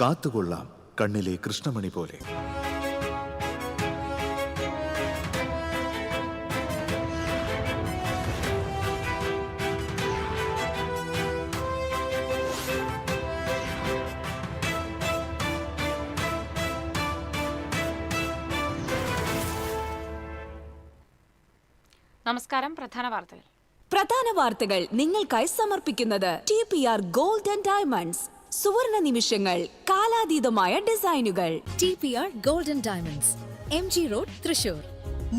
കാത്തുകൊള്ളാം കണ്ണിലെ കൃഷ്ണമണി പോലെ. നമസ്കാരം. പ്രധാന വാർത്തകൾ നിങ്ങൾക്കായി സമർപ്പിക്കുന്നത് TPR ഗോൾഡ് ആൻഡ് ഡയമണ്ട്സ്. സുവർണ നിമിഷങ്ങൾ, കാലാതീതമായ ഡിസൈനുകൾ. TPR gold and diamonds, MG road, Thrissur,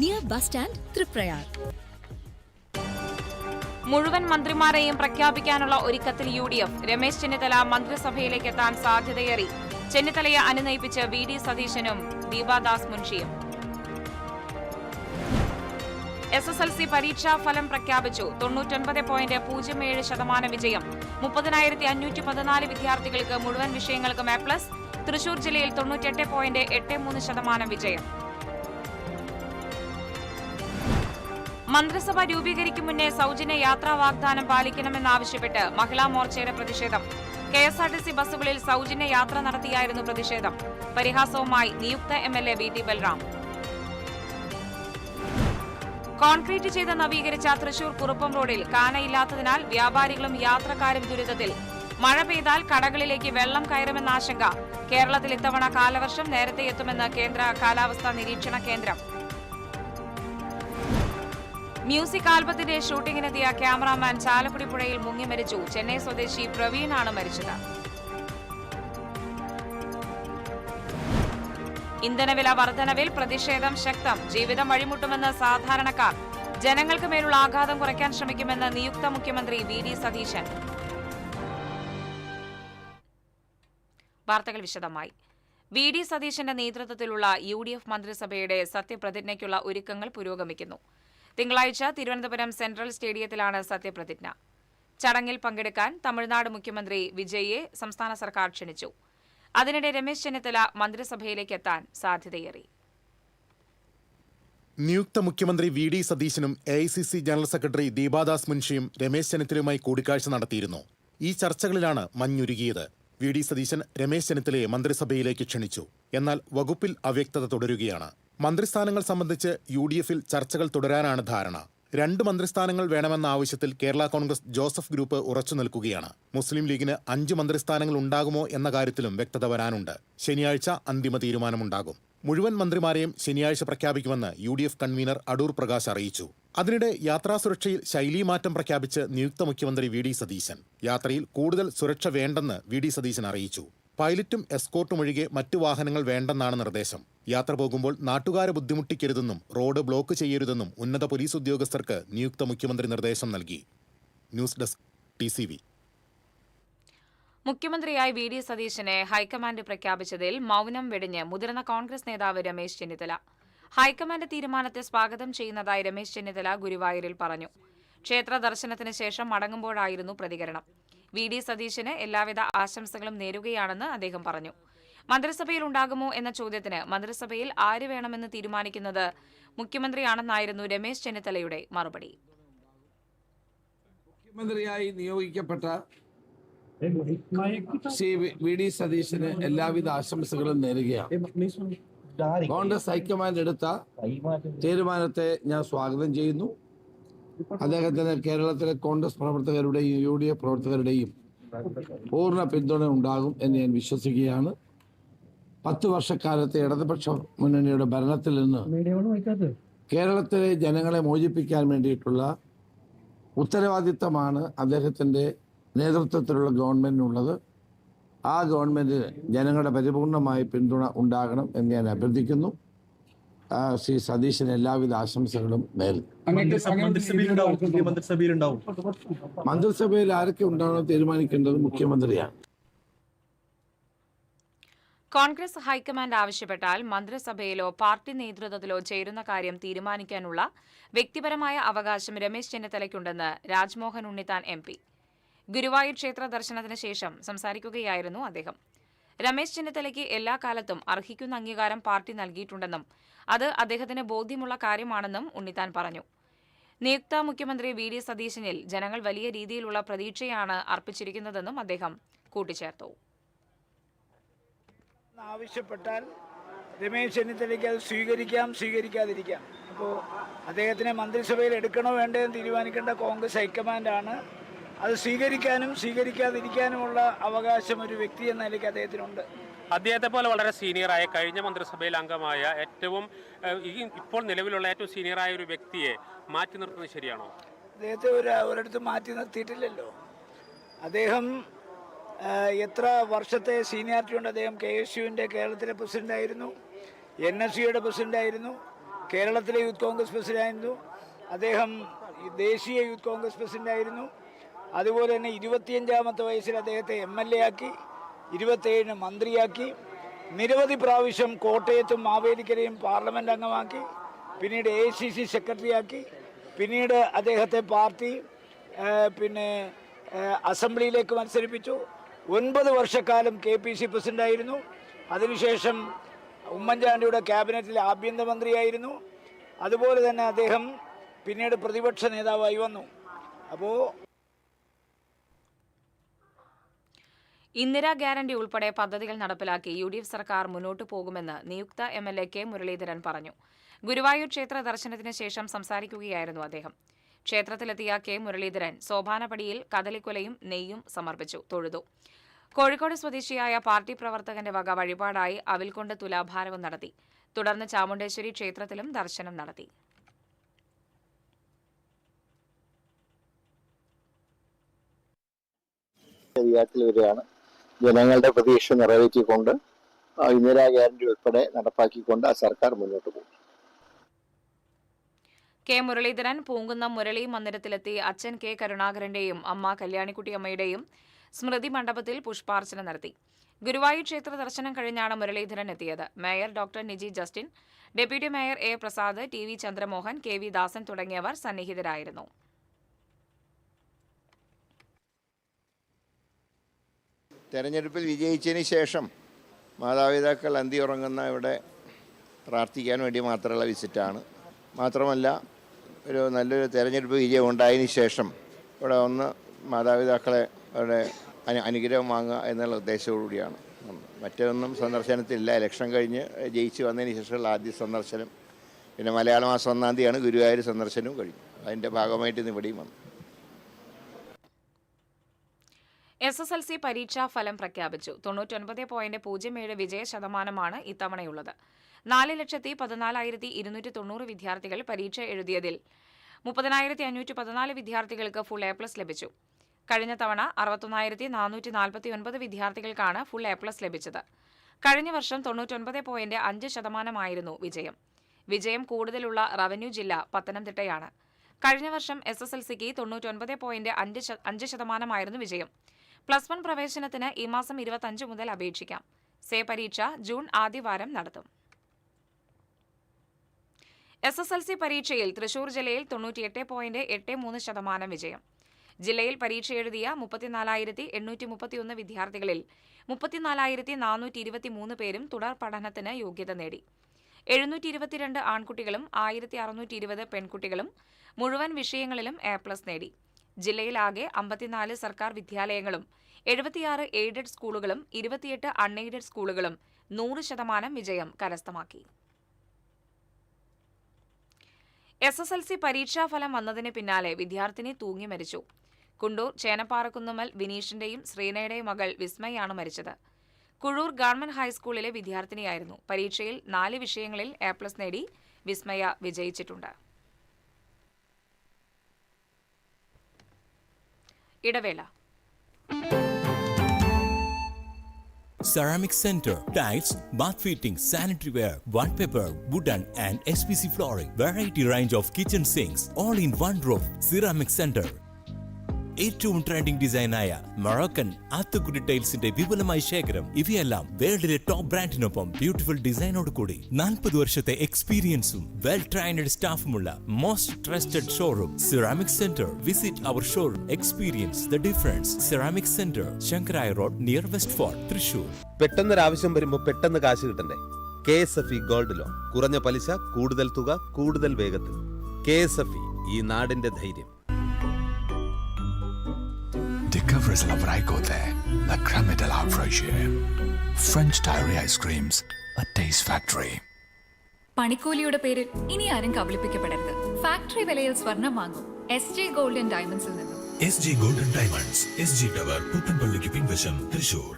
near bus stand, Triprayar. മുഴുവൻ മന്ത്രിമാരെയും പ്രഖ്യാപിക്കാനുള്ള ഒരുക്കത്തിൽ UDF. രമേശ് ചെന്നിത്തല മന്ത്രിസഭയിലേക്ക് എത്താൻ സാധ്യതയേറി. ചെന്നിത്തലയെ അനുനയിപ്പിച്ച് VD സതീശനും ദീപാദാസ് മുൻഷിയും. SSLC പരീക്ഷാ ഫലം പ്രഖ്യാപിച്ചു. 99.07% വിജയം. 30,514 വിദ്യാർത്ഥികൾക്ക് മുഴുവൻ വിഷയങ്ങൾക്കും A+. തൃശൂർ ജില്ലയിൽ 98.83% വിജയം. മന്ത്രിസഭ രൂപീകരിക്കും മുന്നേ സൗജന്യ യാത്രാ വാഗ്ദാനം പാലിക്കണമെന്നാവശ്യപ്പെട്ട് മഹിളാ മോർച്ചയുടെ പ്രതിഷേധം. KSRTC ബസ്സുകളിൽ സൗജന്യ യാത്ര നടത്തിയായിരുന്നു പ്രതിഷേധം. പരിഹാസവുമായി നിയുക്ത MLA VT ബൽറാം. കോൺക്രീറ്റ് ചെയ്ത് നവീകരിച്ച തൃശൂർ കുറുപ്പം റോഡിൽ കാനയില്ലാത്തതിനാൽ വ്യാപാരികളും യാത്രക്കാരും ദുരിതത്തിൽ. മഴ പെയ്താൽ കടകളിലേക്ക് വെള്ളം കയറുമെന്ന ആശങ്ക. കേരളത്തിൽ ഇത്തവണ കാലവർഷം നേരത്തെ എത്തുമെന്ന് കേന്ദ്ര കാലാവസ്ഥാ നിരീക്ഷണ കേന്ദ്രം. മ്യൂസിക് ആൽബത്തിന്റെ ഷൂട്ടിംഗിനെത്തിയ ക്യാമറാമാൻ ചാലക്കുടി പുഴയിൽ മുങ്ങി മരിച്ചു. ചെന്നൈ സ്വദേശി പ്രവീണാണ് മരിച്ചത്. ഇന്ധനവില വർധനവിൽ പ്രതിഷേധം ശക്തം. ജീവിതം വഴിമുട്ടുമെന്ന് സാധാരണക്കാർ. ജനങ്ങൾക്ക് മേലുള്ള ആഘാതം കുറയ്ക്കാൻ ശ്രമിക്കുമെന്ന് നിയുക്ത മുഖ്യമന്ത്രി VD സതീശൻ. വാർത്തകൾ വിശദമായി. VD സതീശന്റെ നേതൃത്വത്തിലുള്ള UDF മന്ത്രിസഭയുടെ സത്യപ്രതിജ്ഞയ്ക്കുള്ള ഒരുക്കങ്ങൾ പുരോഗമിക്കുന്നു. തിങ്കളാഴ്ച തിരുവനന്തപുരം സെൻട്രൽ സ്റ്റേഡിയത്തിലാണ് സത്യപ്രതിജ്ഞ. ചടങ്ങിൽ പങ്കെടുക്കാൻ തമിഴ്നാട് മുഖ്യമന്ത്രി വിജയിയെ സംസ്ഥാന സർക്കാർ ക്ഷണിച്ചു. അതിനിടെ രമേശ് ചെന്നിത്തല മന്ത്രിസഭയിലേക്ക് എത്താൻ സാധ്യതയേറി. നിയുക്ത മുഖ്യമന്ത്രി VD സതീശനും AICC ജനറൽ സെക്രട്ടറി ദീപാദാസ് മുൻഷിയും രമേശ് ചെന്നിത്തലയുമായി കൂടിക്കാഴ്ച നടത്തിയിരുന്നു. ഈ ചർച്ചകളിലാണ് മഞ്ഞുരുകിയത്. VD സതീശൻ രമേശ് ചെന്നിത്തലയെ മന്ത്രിസഭയിലേക്ക് ക്ഷണിച്ചു. എന്നാൽ വകുപ്പിൽ അവ്യക്തത തുടരുകയാണ്. മന്ത്രിസ്ഥാനങ്ങൾ സംബന്ധിച്ച് UDFൽ ചർച്ചകൾ തുടരാനാണ് ധാരണ. 2 മന്ത്രിസ്ഥാനങ്ങൾ വേണമെന്ന ആവശ്യത്തിൽ കേരള കോൺഗ്രസ് ജോസഫ് ഗ്രൂപ്പ് ഉറച്ചു നിൽക്കുകയാണ്. മുസ്ലിം ലീഗിന് 5 മന്ത്രിസ്ഥാനങ്ങൾ ഉണ്ടാകുമോ എന്ന കാര്യത്തിലും വ്യക്തത വരാനുണ്ട്. ശനിയാഴ്ച അന്തിമ തീരുമാനമുണ്ടാകും. മുഴുവൻ മന്ത്രിമാരെയും ശനിയാഴ്ച പ്രഖ്യാപിക്കുമെന്ന് UDF കൺവീനർ അടൂർ പ്രകാശ് അറിയിച്ചു. അതിനിടെ യാത്രാസുരക്ഷയിൽ ശൈലീമാറ്റം പ്രഖ്യാപിച്ച് നിയുക്ത മുഖ്യമന്ത്രി VD സതീശൻ. യാത്രയിൽ കൂടുതൽ സുരക്ഷ വേണ്ടെന്ന് VD സതീശൻ അറിയിച്ചു. പൈലറ്റും എസ്കോർട്ടും ഒഴികെ മറ്റു വാഹനങ്ങൾ വേണ്ടെന്നാണ് നിർദ്ദേശം. യാത്ര പോകുമ്പോൾ നാട്ടുകാരെ ബുദ്ധിമുട്ടിക്കരുതെന്നും റോഡ് ബ്ലോക്ക് ചെയ്യരുതെന്നും ഉന്നത പോലീസ് ഉദ്യോഗസ്ഥർക്ക് നിയുക്ത മുഖ്യമന്ത്രി നിർദ്ദേശം നൽകി. News desk TCV. മുഖ്യമന്ത്രിയായി VD സതീശനെ ഹൈക്കമാൻഡ് പ്രഖ്യാപിച്ചതിൽ മൌനം വെടിഞ്ഞ് മുതിർന്ന കോൺഗ്രസ് നേതാവ് രമേശ് ചെന്നിത്തല. ഹൈക്കമാൻഡ് തീരുമാനത്തെ സ്വാഗതം ചെയ്യുന്നതായി രമേശ് ചെന്നിത്തല ഗുരുവായൂരിൽ പറഞ്ഞു. ക്ഷേത്ര ദർശനത്തിന് ശേഷം മടങ്ങുമ്പോഴായിരുന്നു പ്രതികരണം. VD സതീശന് എല്ലാവിധ ആശംസകളും നേരുകയാണെന്ന് അദ്ദേഹം പറഞ്ഞു. മന്ത്രിസഭയിൽ ഉണ്ടാകുമോ എന്ന ചോദ്യത്തിന് മന്ത്രിസഭയിൽ ആര് വേണമെന്ന് തീരുമാനിക്കുന്നത് മുഖ്യമന്ത്രിയാണെന്നായിരുന്നു രമേശ് ചെന്നിത്തലയുടെ മറുപടി. മുഖ്യമന്ത്രിയായി നിയോഗിക്കപ്പെട്ട ശ്രീ VD സതീശന് എല്ലാവിധ ആശംസകളും നേരുകയാണ്. കോൺഗ്രസ് ഹൈക്കമാൻഡ് എടുത്ത തീരുമാനത്തെ ഞാൻ സ്വാഗതം ചെയ്യുന്നു. അദ്ദേഹത്തിന് കേരളത്തിലെ കോൺഗ്രസ് പ്രവർത്തകരുടെയും UDF പ്രവർത്തകരുടെയും പൂർണ്ണ പിന്തുണ ഉണ്ടാകും എന്ന് ഞാൻ വിശ്വസിക്കുകയാണ്. 10 വർഷക്കാലത്തെ ഇടതുപക്ഷ മുന്നണിയുടെ ഭരണത്തിൽ നിന്ന് കേരളത്തിലെ ജനങ്ങളെ മോചിപ്പിക്കാൻ വേണ്ടിയിട്ടുള്ള ഉത്തരവാദിത്തമാണ് അദ്ദേഹത്തിൻ്റെ നേതൃത്വത്തിലുള്ള ഗവൺമെന്റിനുള്ളത്. ആ ഗവൺമെന്റിന് ജനങ്ങളുടെ പരിപൂർണമായ പിന്തുണ ഉണ്ടാകണം എന്ന് ഞാൻ അഭ്യർത്ഥിക്കുന്നു. ശ്രീ സതീശന് എല്ലാവിധ ആശംസകളും നേരുന്നു. മന്ത്രിസഭയിൽ ആരൊക്കെ ഉണ്ടാവണം തീരുമാനിക്കേണ്ടത് മുഖ്യമന്ത്രിയാണ്. കോൺഗ്രസ് ഹൈക്കമാൻഡ് ആവശ്യപ്പെട്ടാൽ മന്ത്രിസഭയിലോ പാർട്ടി നേതൃത്വത്തിലോ ചേരുന്ന കാര്യം തീരുമാനിക്കാനുള്ള വ്യക്തിപരമായ അവകാശം രമേശ് ചെന്നിത്തലയ്ക്കുണ്ടെന്ന് രാജ്മോഹൻ ഉണ്ണിത്താൻ MP. ഗുരുവായൂർ ക്ഷേത്ര ദർശനത്തിന് ശേഷം സംസാരിക്കുകയായിരുന്നു അദ്ദേഹം. രമേശ് ചെന്നിത്തലയ്ക്ക് എല്ലാ കാലത്തും അർഹിക്കുന്ന അംഗീകാരം പാർട്ടി നൽകിയിട്ടുണ്ടെന്നും അത് അദ്ദേഹത്തിന് ബോധ്യമുള്ള കാര്യമാണെന്നും ഉണ്ണിത്താൻ പറഞ്ഞു. നിയുക്ത മുഖ്യമന്ത്രി VD സതീശനിൽ ജനങ്ങൾ വലിയ രീതിയിലുള്ള പ്രതീക്ഷയാണ് അർപ്പിച്ചിരിക്കുന്നതെന്നും അദ്ദേഹം കൂട്ടിച്ചേർത്തു. ആവശ്യപ്പെട്ടാൽ രമേശ് ചെന്നിത്തലയ്ക്ക് അത് സ്വീകരിക്കാം, സ്വീകരിക്കാതിരിക്കാം. അപ്പോൾ അദ്ദേഹത്തിനെ മന്ത്രിസഭയിൽ എടുക്കണോ വേണ്ടോ എന്ന് തീരുമാനിക്കേണ്ട കോൺഗ്രസ് ഹൈക്കമാൻഡാണ്. അത് സ്വീകരിക്കാനും സ്വീകരിക്കാതിരിക്കാനുമുള്ള അവകാശം ഒരു വ്യക്തി എന്ന നിലയ്ക്ക് അദ്ദേഹത്തിനുണ്ട്. അദ്ദേഹത്തെ പോലെ വളരെ സീനിയറായ കഴിഞ്ഞ മന്ത്രിസഭയിൽ അംഗമായ ഏറ്റവും ഇപ്പോൾ നിലവിലുള്ള ഏറ്റവും സീനിയറായ ഒരു വ്യക്തിയെ മാറ്റി നിർത്തുന്നത് ശരിയാണോ? അദ്ദേഹത്തെ ഒരിടത്ത് മാറ്റി നിർത്തിയിട്ടില്ലല്ലോ. അദ്ദേഹം എത്ര വർഷത്തെ സീനിയോറിറ്റി ഉണ്ട്. അദ്ദേഹം KSUവിൻ്റെ കേരളത്തിലെ പ്രസിഡൻ്റായിരുന്നു, NSUയുടെ പ്രസിഡൻ്റായിരുന്നു, കേരളത്തിലെ യൂത്ത് കോൺഗ്രസ് പ്രസിഡൻ്റായിരുന്നു, അദ്ദേഹം ദേശീയ യൂത്ത് കോൺഗ്രസ് പ്രസിഡൻ്റായിരുന്നു. അതുപോലെ തന്നെ 25ാമത്തെ വയസ്സിൽ അദ്ദേഹത്തെ MLA ആക്കി, 27 മന്ത്രിയാക്കി, നിരവധി പ്രാവശ്യം കോട്ടയത്തും മാവേലിക്കരയും പാർലമെൻറ്റ് അംഗമാക്കി, പിന്നീട് AICC സെക്രട്ടറിയാക്കി, പിന്നീട് അദ്ദേഹത്തെ പാർട്ടി അസംബ്ലിയിലേക്ക് മത്സരിപ്പിച്ചു. 9 വർഷക്കാലം KPC പ്രസിഡൻ്റായിരുന്നു. അതിനുശേഷം ഉമ്മൻചാണ്ടിയുടെ ക്യാബിനറ്റിൽ ആഭ്യന്തരമന്ത്രിയായിരുന്നു. അതുപോലെ തന്നെ അദ്ദേഹം പിന്നീട് പ്രതിപക്ഷ നേതാവായി വന്നു. അപ്പോൾ ഇന്ദിരാ ഗ്യാരണ്ടി ഉൾപ്പെടെ പദ്ധതികൾ നടപ്പിലാക്കി UDF സർക്കാർ മുന്നോട്ടു പോകുമെന്ന് നിയുക്ത MLA K മുരളീധരൻ പറഞ്ഞു. ഗുരുവായൂർ ക്ഷേത്ര ദർശനത്തിന് ശേഷം സംസാരിക്കുകയായിരുന്നു അദ്ദേഹം. ക്ഷേത്രത്തിലെത്തിയ K മുരളീധരൻ സോപാനപടിയിൽ കദളിക്കുലയും നെയ്യും സമർപ്പിച്ചു തൊഴുതു. കോഴിക്കോട് സ്വദേശിയായ പാർട്ടി പ്രവർത്തകന്റെ വക വഴിപാടായി അവിൽകൊണ്ട് തുലാഭാരവും നടത്തി. തുടർന്ന് ചാമുണ്ടേശ്വരി ക്ഷേത്രത്തിലും ദർശനം നടത്തി. വരികയാണ്. ജനങ്ങളുടെ പ്രതീക്ഷ നിറവേറ്റിക്കൊണ്ട് ഇന്ദിരാ ഗ്യാരണ്ടി ഉൾപ്പെടെ നടപ്പാക്കിക്കൊണ്ട് ആ സർക്കാർ മുന്നോട്ട് പോകും. K മുരളീധരൻ പൂങ്കുന്നം മുരളി മന്ദിരത്തിലെത്തി അച്ഛൻ K കരുണാകരന്റെയും അമ്മ കല്യാണിക്കുട്ടിയമ്മയുടെയും സ്മൃതി മണ്ഡപത്തിൽ പുഷ്പാർച്ചന നടത്തി. ഗുരുവായൂർ ക്ഷേത്ര ദർശനം കഴിഞ്ഞാണ് മുരളീധരൻ എത്തിയത്. Mayor doctor Niji Justin, deputy mayor A Prasad, TV Chandramohan, KV ദാസൻ തുടങ്ങിയവർ സന്നിഹിതരായിരുന്നു. തെരഞ്ഞെടുപ്പിൽ വിജയിച്ചതിന് ശേഷം മാതാപിതാക്കൾ അന്തി ഉറങ്ങുന്ന ഇവിടെ പ്രാർത്ഥിക്കാൻ വേണ്ടി മാത്രമുള്ള വിസിറ്റാണ്. മാത്രമല്ല ഒരു നല്ലൊരു തെരഞ്ഞെടുപ്പ് വിജയം ഉണ്ടായതിനു ശേഷം ഇവിടെ ഒന്ന് മാതാപിതാക്കളെ അവരുടെ അനുഗ്രഹം വാങ്ങുക എന്നുള്ള ഉദ്ദേശത്തോടുകൂടിയാണ്. മറ്റൊന്നും സന്ദർശനത്തിലില്ല. ഇലക്ഷൻ കഴിഞ്ഞ് ജയിച്ച് വന്നതിന് ശേഷമുള്ള ആദ്യ സന്ദർശനം. പിന്നെ മലയാള മാസം 1-ാം തീയതിയാണ് ഗുരുവായൂർ സന്ദർശനവും കഴിഞ്ഞു. അതിൻ്റെ ഭാഗമായിട്ട് ഇന്ന് ഇവിടെയും വന്നു. SSLC പരീക്ഷാ ഫലം പ്രഖ്യാപിച്ചു. 99.07 വിജയ ശതമാനമാണ് ഇത്തവണയുള്ളത്. 4,14,290 വിദ്യാർത്ഥികൾ പരീക്ഷ എഴുതിയതിൽ 30,514 വിദ്യാർത്ഥികൾക്ക് ഫുൾ A+ ലഭിച്ചു. കഴിഞ്ഞ തവണ 61,449 വിദ്യാർത്ഥികൾക്കാണ് ഫുൾ A+ ലഭിച്ചത്. കഴിഞ്ഞ വർഷം 99.5% വിജയം. വിജയം കൂടുതലുള്ള റവന്യൂ ജില്ല പത്തനംതിട്ടയാണ്. കഴിഞ്ഞ വർഷം SSLCക്ക് 99.5% വിജയം. +1 പ്രവേശനത്തിന് ഈ മാസം 25 മുതൽ അപേക്ഷിക്കാം. സേ പരീക്ഷ ജൂൺ ആദ്യവാരം നടത്തും. SSLC പരീക്ഷയിൽ തൃശൂർ ജില്ലയിൽ 98.83% വിജയം. ജില്ലയിൽ പരീക്ഷ എഴുതിയ 34,831 വിദ്യാർത്ഥികളിൽ 34,423 പേരും തുടർ പഠനത്തിന് യോഗ്യത നേടി. 722 ആൺകുട്ടികളും 1,620 പെൺകുട്ടികളും മുഴുവൻ വിഷയങ്ങളിലും A+ നേടി. ജില്ലയിലാകെ 54 സർക്കാർ വിദ്യാലയങ്ങളും 76 എയ്ഡഡ് സ്കൂളുകളും 28 അൺഎയ്ഡഡ് സ്കൂളുകളും 100% വിജയം കരസ്ഥമാക്കി. SSLC പരീക്ഷാഫലം വന്നതിന് പിന്നാലെ വിദ്യാർത്ഥിനി തൂങ്ങി മരിച്ചു. കുണ്ടൂർ ചേനപ്പാറക്കുന്നുമ്മൽ വിനീഷിന്റെയും ശ്രീനയുടെയും മകൾ വിസ്മയാണ് മരിച്ചത്. കുഴൂർ ഗവൺമെന്റ് ഹൈസ്കൂളിലെ വിദ്യാർത്ഥിനിയായിരുന്നു. പരീക്ഷയിൽ 4 വിഷയങ്ങളിൽ A+ നേടി വിസ്മയ വിജയിച്ചിട്ടുണ്ട്. ഇടവേള. Ceramic Center, tiles, bath fittings, sanitary ware, wallpaper, wooden and SPC flooring, variety range of kitchen sinks, all in one roof. Ceramic Center. ഏറ്റവും ട്രെൻഡിംഗ് ഡിസൈനായ മൊറോക്കൻ ആത്തുക്കുടി ടൈൽസിന്റെ വിപുലമായ ശേഖരം. ഇവയെല്ലാം വേൾഡിലെ ടോപ്പ് ബ്രാൻഡിനൊപ്പം ബ്യൂട്ടിഫുൾ ഡിസൈനോട് കൂടി 40 വർഷത്തെ എക്സ്പീരിയൻസും വെൽ ട്രെയിൻഡ് സ്റ്റാഫുമുള്ള most trusted showroom ceramic centre. Visit our showroom, experience the difference. Ceramic centre, Sankaraya road, near West Fort, Thrissur. പെട്ടെന്നൊരാവശ്യം വരുമ്പോൾ പെട്ടെന്ന് കാശ് കിട്ടണ്ടേ? KSFE gold loan. കുറഞ്ഞ പലിശ, കൂടുതൽ തുക, കൂടുതൽ വേഗത്തിൽ. KSFE, ഈ നാടിന്റെ ധൈര്യം. Discover la Vraico there, la crème de la fraîcheur. French Diary Ice Creams, a taste factory. പണിക്കൂലിയുടെ പേരിൽ ഇനി ആരും കബളിപ്പിക്കപ്പെടരുത്. ഫാക്ടറി വിലയിൽ സ്വർണം വാങ്ങും SJ ഗോൾഡ് ആൻഡ് ഡയമണ്ട്സിൽ നിന്നും. SG Gold and Diamonds, SG Tower, പുത്തൻപള്ളിക്ക് പിൻവശം, തൃശൂർ.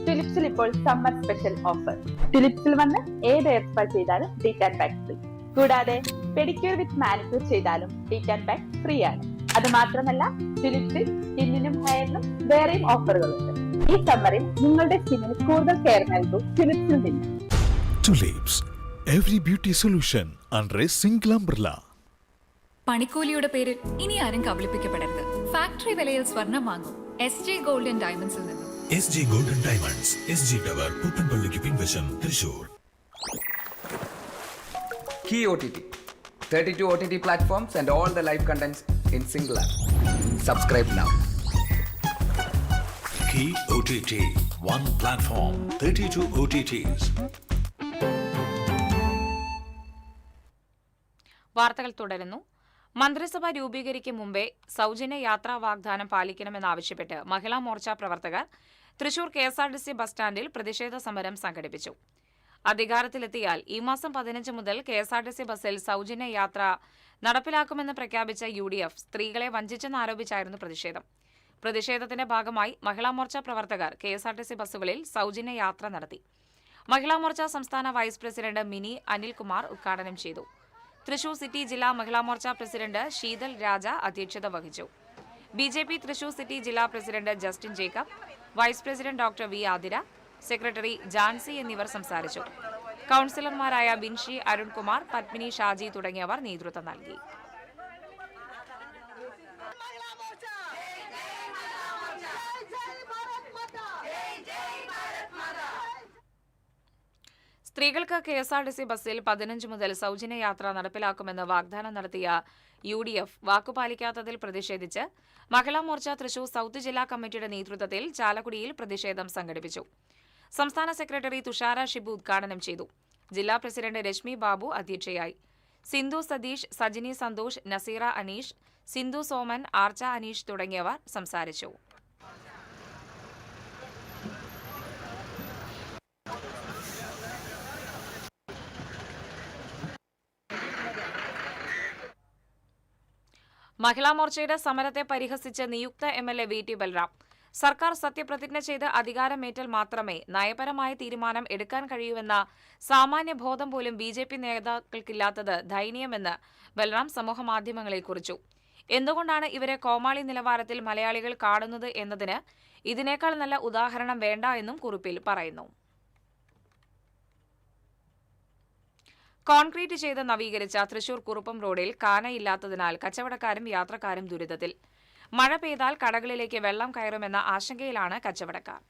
ഫിലിപ്സിൽ ഇപ്പോൾ സമ്മർ സ്പെഷ്യൽ ഓഫർ. ഫിലിപ്സിൽ വന്ന് ഏത് എയർ സ്പാ ചെയ്താലും ഡീറ്റാൻ പാക്ക് ഫ്രീ. കൂടാതെ പെഡിക്യൂർ വിത്ത് മാനിക്യൂർ ചെയ്താലും ഡീറ്റാൻ പാക്ക് ഫ്രീ ആണ്. അത് മാത്രമല്ല, ഫിലിപ്സിൽ സ്കിന്നിനും ഹെയറിനും വേറെയും ഓഫറുകളുണ്ട്. ഈ സമ്മറിൽ നിങ്ങളുടെ സ്കിന്നിന് കൂടുതൽ കെയർ നൽകൂ ഫിലിപ്സിൽ നിന്ന്. Tulips, every beauty solution under a single umbrella. പണിക്കൂലിയുടെ പേരിൽ ഇനി ആരും കബളിപ്പിക്കപ്പെടരുത്. ഫാക്ടറി വിലയിൽ സ്വർണം വാങ്ങും SJ ഗോൾഡ് ആൻഡ് ഡയമണ്ട്സിൽ നിന്നും. SG Gold and Diamonds, SG Tower, പുത്തൻപള്ളിക്ക് പിൻവശം, Thrissur. Key OTT, 32 OTT platforms and all the live contents in single app. Subscribe now. Key OTT, one platform, 32 OTTs. വാർത്തകൾ തുടരുന്നു. മന്ത്രിസഭ രൂപീകരിക്കും മുമ്പേ സൗജന്യ യാത്രാ വാഗ്ദാനം പാലിക്കണമെന്നാവശ്യപ്പെട്ട് മഹിളാ മോർച്ച പ്രവർത്തകർ തൃശൂർ KSRTC ബസ് സ്റ്റാൻഡിൽ പ്രതിഷേധ സമരം സംഘടിപ്പിച്ചു. അധികാരത്തിലെത്തിയാൽ ഈ മാസം 15 മുതൽ KSRTC ബസ്സിൽ സൗജന്യ യാത്ര നടപ്പിലാക്കുമെന്ന് പ്രഖ്യാപിച്ച UDF സ്ത്രീകളെ വഞ്ചിച്ചെന്നാരോപിച്ചായിരുന്നു പ്രതിഷേധം. പ്രതിഷേധത്തിന്റെ ഭാഗമായി മഹിളാ മോർച്ച പ്രവർത്തകർ KSRTC ബസ്സുകളിൽ സൗജന്യ യാത്ര നടത്തി. മഹിളാ മോർച്ച സംസ്ഥാന വൈസ് പ്രസിഡന്റ് മിനി അനിൽകുമാർ ഉദ്ഘാടനം ചെയ്തു. തൃശൂർ സിറ്റി ജില്ലാ മഹിളാ മോർച്ച പ്രസിഡന്റ് ശീതൽ രാജ അധ്യക്ഷത വഹിച്ചു. BJP തൃശൂർ സിറ്റി ജില്ലാ president Justin Jacob, vice president doctor V Athira, secretary Jancy എന്നിവർ സംസാരിച്ചു. കൌൺസിലർമാരായ ബിൻഷി അരുൺകുമാർ, പത്മിനി ഷാജി തുടങ്ങിയവർ നേതൃത്വം നൽകി. സ്ത്രീകൾക്ക് KSRTC ബസ്സിൽ 15 മുതൽ സൗജന്യ യാത്ര നടപ്പിലാക്കുമെന്ന് വാഗ്ദാനം നടത്തിയ UDF വാക്കുപാലിക്കാത്തതിൽ പ്രതിഷേധിച്ച് മഹിളാ മോർച്ച തൃശൂർ സൌത്ത് ജില്ലാ കമ്മിറ്റിയുടെ നേതൃത്വത്തിൽ ചാലക്കുടിയിൽ പ്രതിഷേധം സംഘടിപ്പിച്ചു. സംസ്ഥാന സെക്രട്ടറി തുഷാര ഷിബു ഉദ്ഘാടനം ചെയ്തു. ജില്ലാ പ്രസിഡന്റ് രശ്മി ബാബു അധ്യക്ഷയായി. സിന്ധു സതീഷ്, സജിനി സന്തോഷ്, നസീറ അനീഷ്, സിന്ധു സോമൻ, ആർച്ച അനീഷ് തുടങ്ങിയവർ സംസാരിച്ചു. മഹിളാ മോർച്ചയുടെ സമരത്തെ പരിഹസിച്ച് നിയുക്ത MLA VT ബൽറാം, സർക്കാർ സത്യപ്രതിജ്ഞ ചെയ്ത് അധികാരമേറ്റാൽ മാത്രമേ നയപരമായ തീരുമാനം എടുക്കാൻ കഴിയൂവെന്ന സാമാന്യ ബോധം പോലും BJP നേതാക്കൾക്കില്ലാത്തത് ദയനീയമെന്ന് ബൽറാം സമൂഹമാധ്യമങ്ങളിൽ കുറിച്ചു. എന്തുകൊണ്ടാണ് ഇവരെ കോമാളി നിലവാരത്തിൽ മലയാളികൾ കാണുന്നത് എന്നതിന് ഇതിനേക്കാൾ നല്ല ഉദാഹരണം വേണ്ട എന്നും കുറിപ്പിൽ പറയുന്നു. കോൺക്രീറ്റ് ചെയ്ത് നവീകരിച്ച തൃശൂർ കുറുപ്പം റോഡിൽ കാനയില്ലാത്തതിനാൽ കച്ചവടക്കാരും യാത്രക്കാരും ദുരിതത്തിൽ. മഴ പെയ്താൽ കടകളിലേക്ക് വെള്ളം കയറുമെന്ന ആശങ്കയിലാണ് കച്ചവടക്കാർ.